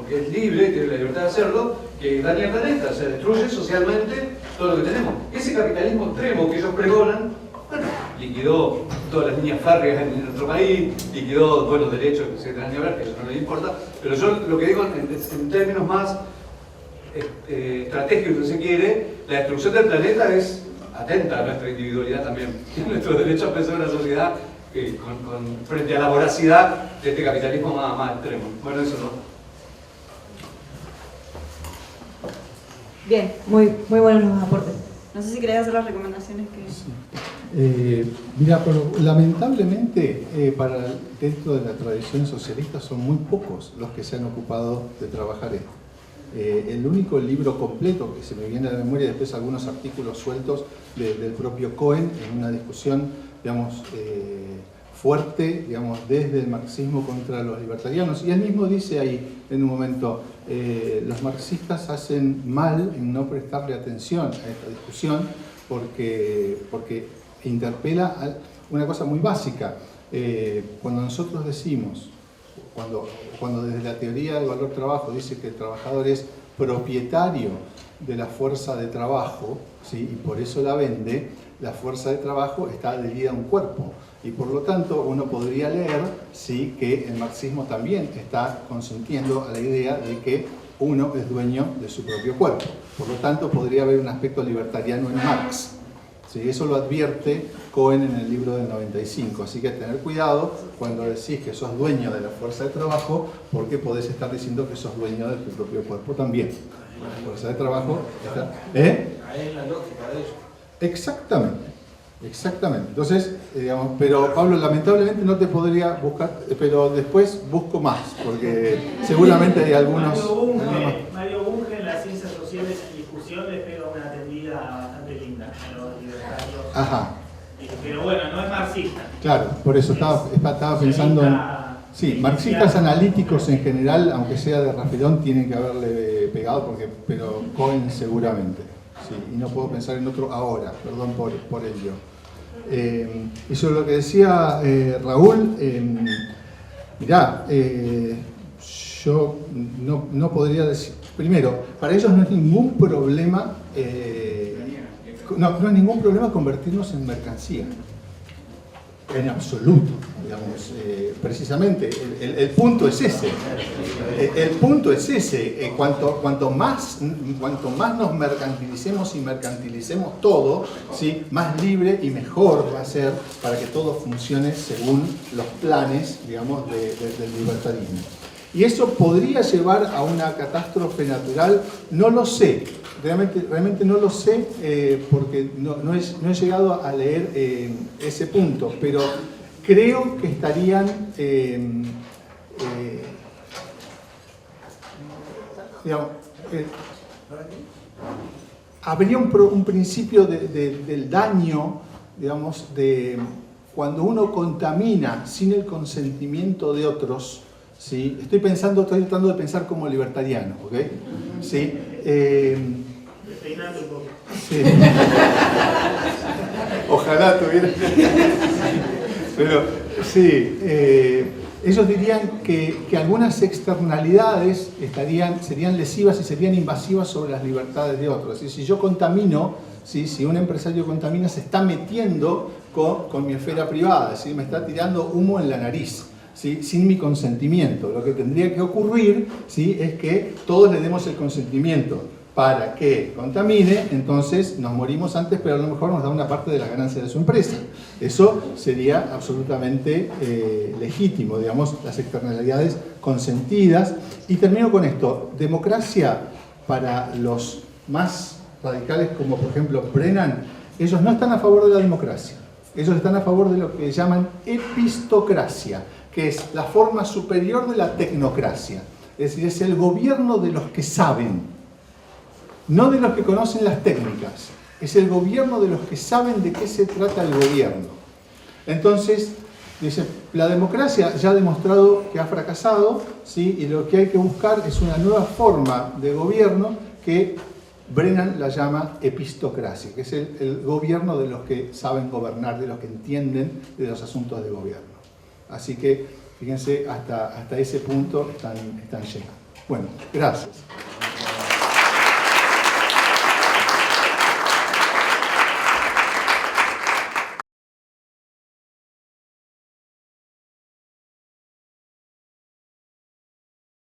es libre, tiene la libertad de hacerlo, que daña el planeta, se destruye socialmente todo lo que tenemos. Ese capitalismo extremo que ellos pregonan, bueno, liquidó todas las líneas férreas en nuestro país, liquidó buenos derechos que se tenían que hablar, que eso no les importa, pero yo lo que digo en términos más estratégicos, si se quiere, la destrucción del planeta es atenta a nuestra individualidad también, nuestro derecho a pensar en una sociedad frente a la voracidad de este capitalismo más extremo. Bueno, eso no. Bien, muy buenos los aportes. No sé si queréis hacer las recomendaciones que... Sí. Mira, pero lamentablemente dentro de la tradición socialista son muy pocos los que se han ocupado de trabajar esto. El único libro completo que se me viene a la memoria, después algunos artículos sueltos del propio Cohen en una discusión, digamos, fuerte, digamos, desde el marxismo contra los libertarianos. Y él mismo dice ahí, en un momento, los marxistas hacen mal en no prestarle atención a esta discusión porque interpela a una cosa muy básica. Cuando nosotros decimos, cuando desde la teoría del valor trabajo dice que el trabajador es propietario de la fuerza de trabajo, ¿sí? Y por eso la vende, la fuerza de trabajo está adherida a un cuerpo. Y por lo tanto uno podría leer, ¿sí?, que el marxismo también está consentiendo a la idea de que uno es dueño de su propio cuerpo. Por lo tanto podría haber un aspecto libertariano en Marx. ¿Sí? Eso lo advierte Cohen en el libro del 95. Así que tener cuidado cuando decís que sos dueño de la fuerza de trabajo, porque podés estar diciendo que sos dueño de tu propio cuerpo también. La fuerza de trabajo está... Ahí es la lógica de ello. Exactamente. Exactamente. Entonces, digamos, pero Pablo, lamentablemente no te podría buscar, pero después busco más, porque seguramente hay algunos... Mario Bunge en las ciencias sociales en discusión le pega una tendida bastante linda a los libertarios. Ajá. Pero bueno, no es marxista. Claro, por eso estaba pensando en... Sí, marxistas analíticos en general, aunque sea de Rafidón, tienen que haberle pegado, pero Cohen seguramente. Sí, y no puedo pensar en otro ahora, perdón por ello. Y sobre lo que decía Raúl, mirá, yo no podría decir... Primero, para ellos no es ningún problema, no es ningún problema convertirnos en mercancía. En absoluto, digamos, precisamente, el punto es ese. El punto es ese. Cuanto más nos mercantilicemos y mercantilicemos todo, ¿sí?, más libre y mejor va a ser para que todo funcione según los planes, digamos, del libertarismo. Y eso podría llevar a una catástrofe natural, no lo sé. Realmente no lo sé porque no he llegado a leer ese punto, pero creo que estarían habría un principio del daño, digamos, de cuando uno contamina sin el consentimiento de otros. ¿Sí? Estoy tratando de pensar como libertariano, ¿ok? ¿Sí? Sí. Ojalá tuviera. Pero sí, ellos dirían que algunas externalidades serían lesivas y serían invasivas sobre las libertades de otros. Y si yo contamino, ¿sí?, si un empresario contamina, se está metiendo con mi esfera privada, ¿sí?, me está tirando humo en la nariz. ¿Sí?, sin mi consentimiento. Lo que tendría que ocurrir, ¿sí?, es que todos le demos el consentimiento para que contamine, entonces nos morimos antes, pero a lo mejor nos da una parte de la ganancia de su empresa. Eso sería absolutamente legítimo, digamos, las externalidades consentidas. Y termino con esto. Democracia, para los más radicales, como por ejemplo Brennan, ellos no están a favor de la democracia. Ellos están a favor de lo que llaman epistocracia, que es la forma superior de la tecnocracia. Es decir, es el gobierno de los que saben, no de los que conocen las técnicas. Es el gobierno de los que saben de qué se trata el gobierno. Entonces, dice, la democracia ya ha demostrado que ha fracasado, ¿sí?, y lo que hay que buscar es una nueva forma de gobierno que Brennan la llama epistocracia, que es el gobierno de los que saben gobernar, de los que entienden de los asuntos de gobierno. Así que, fíjense, hasta ese punto están llegando. Bueno, gracias.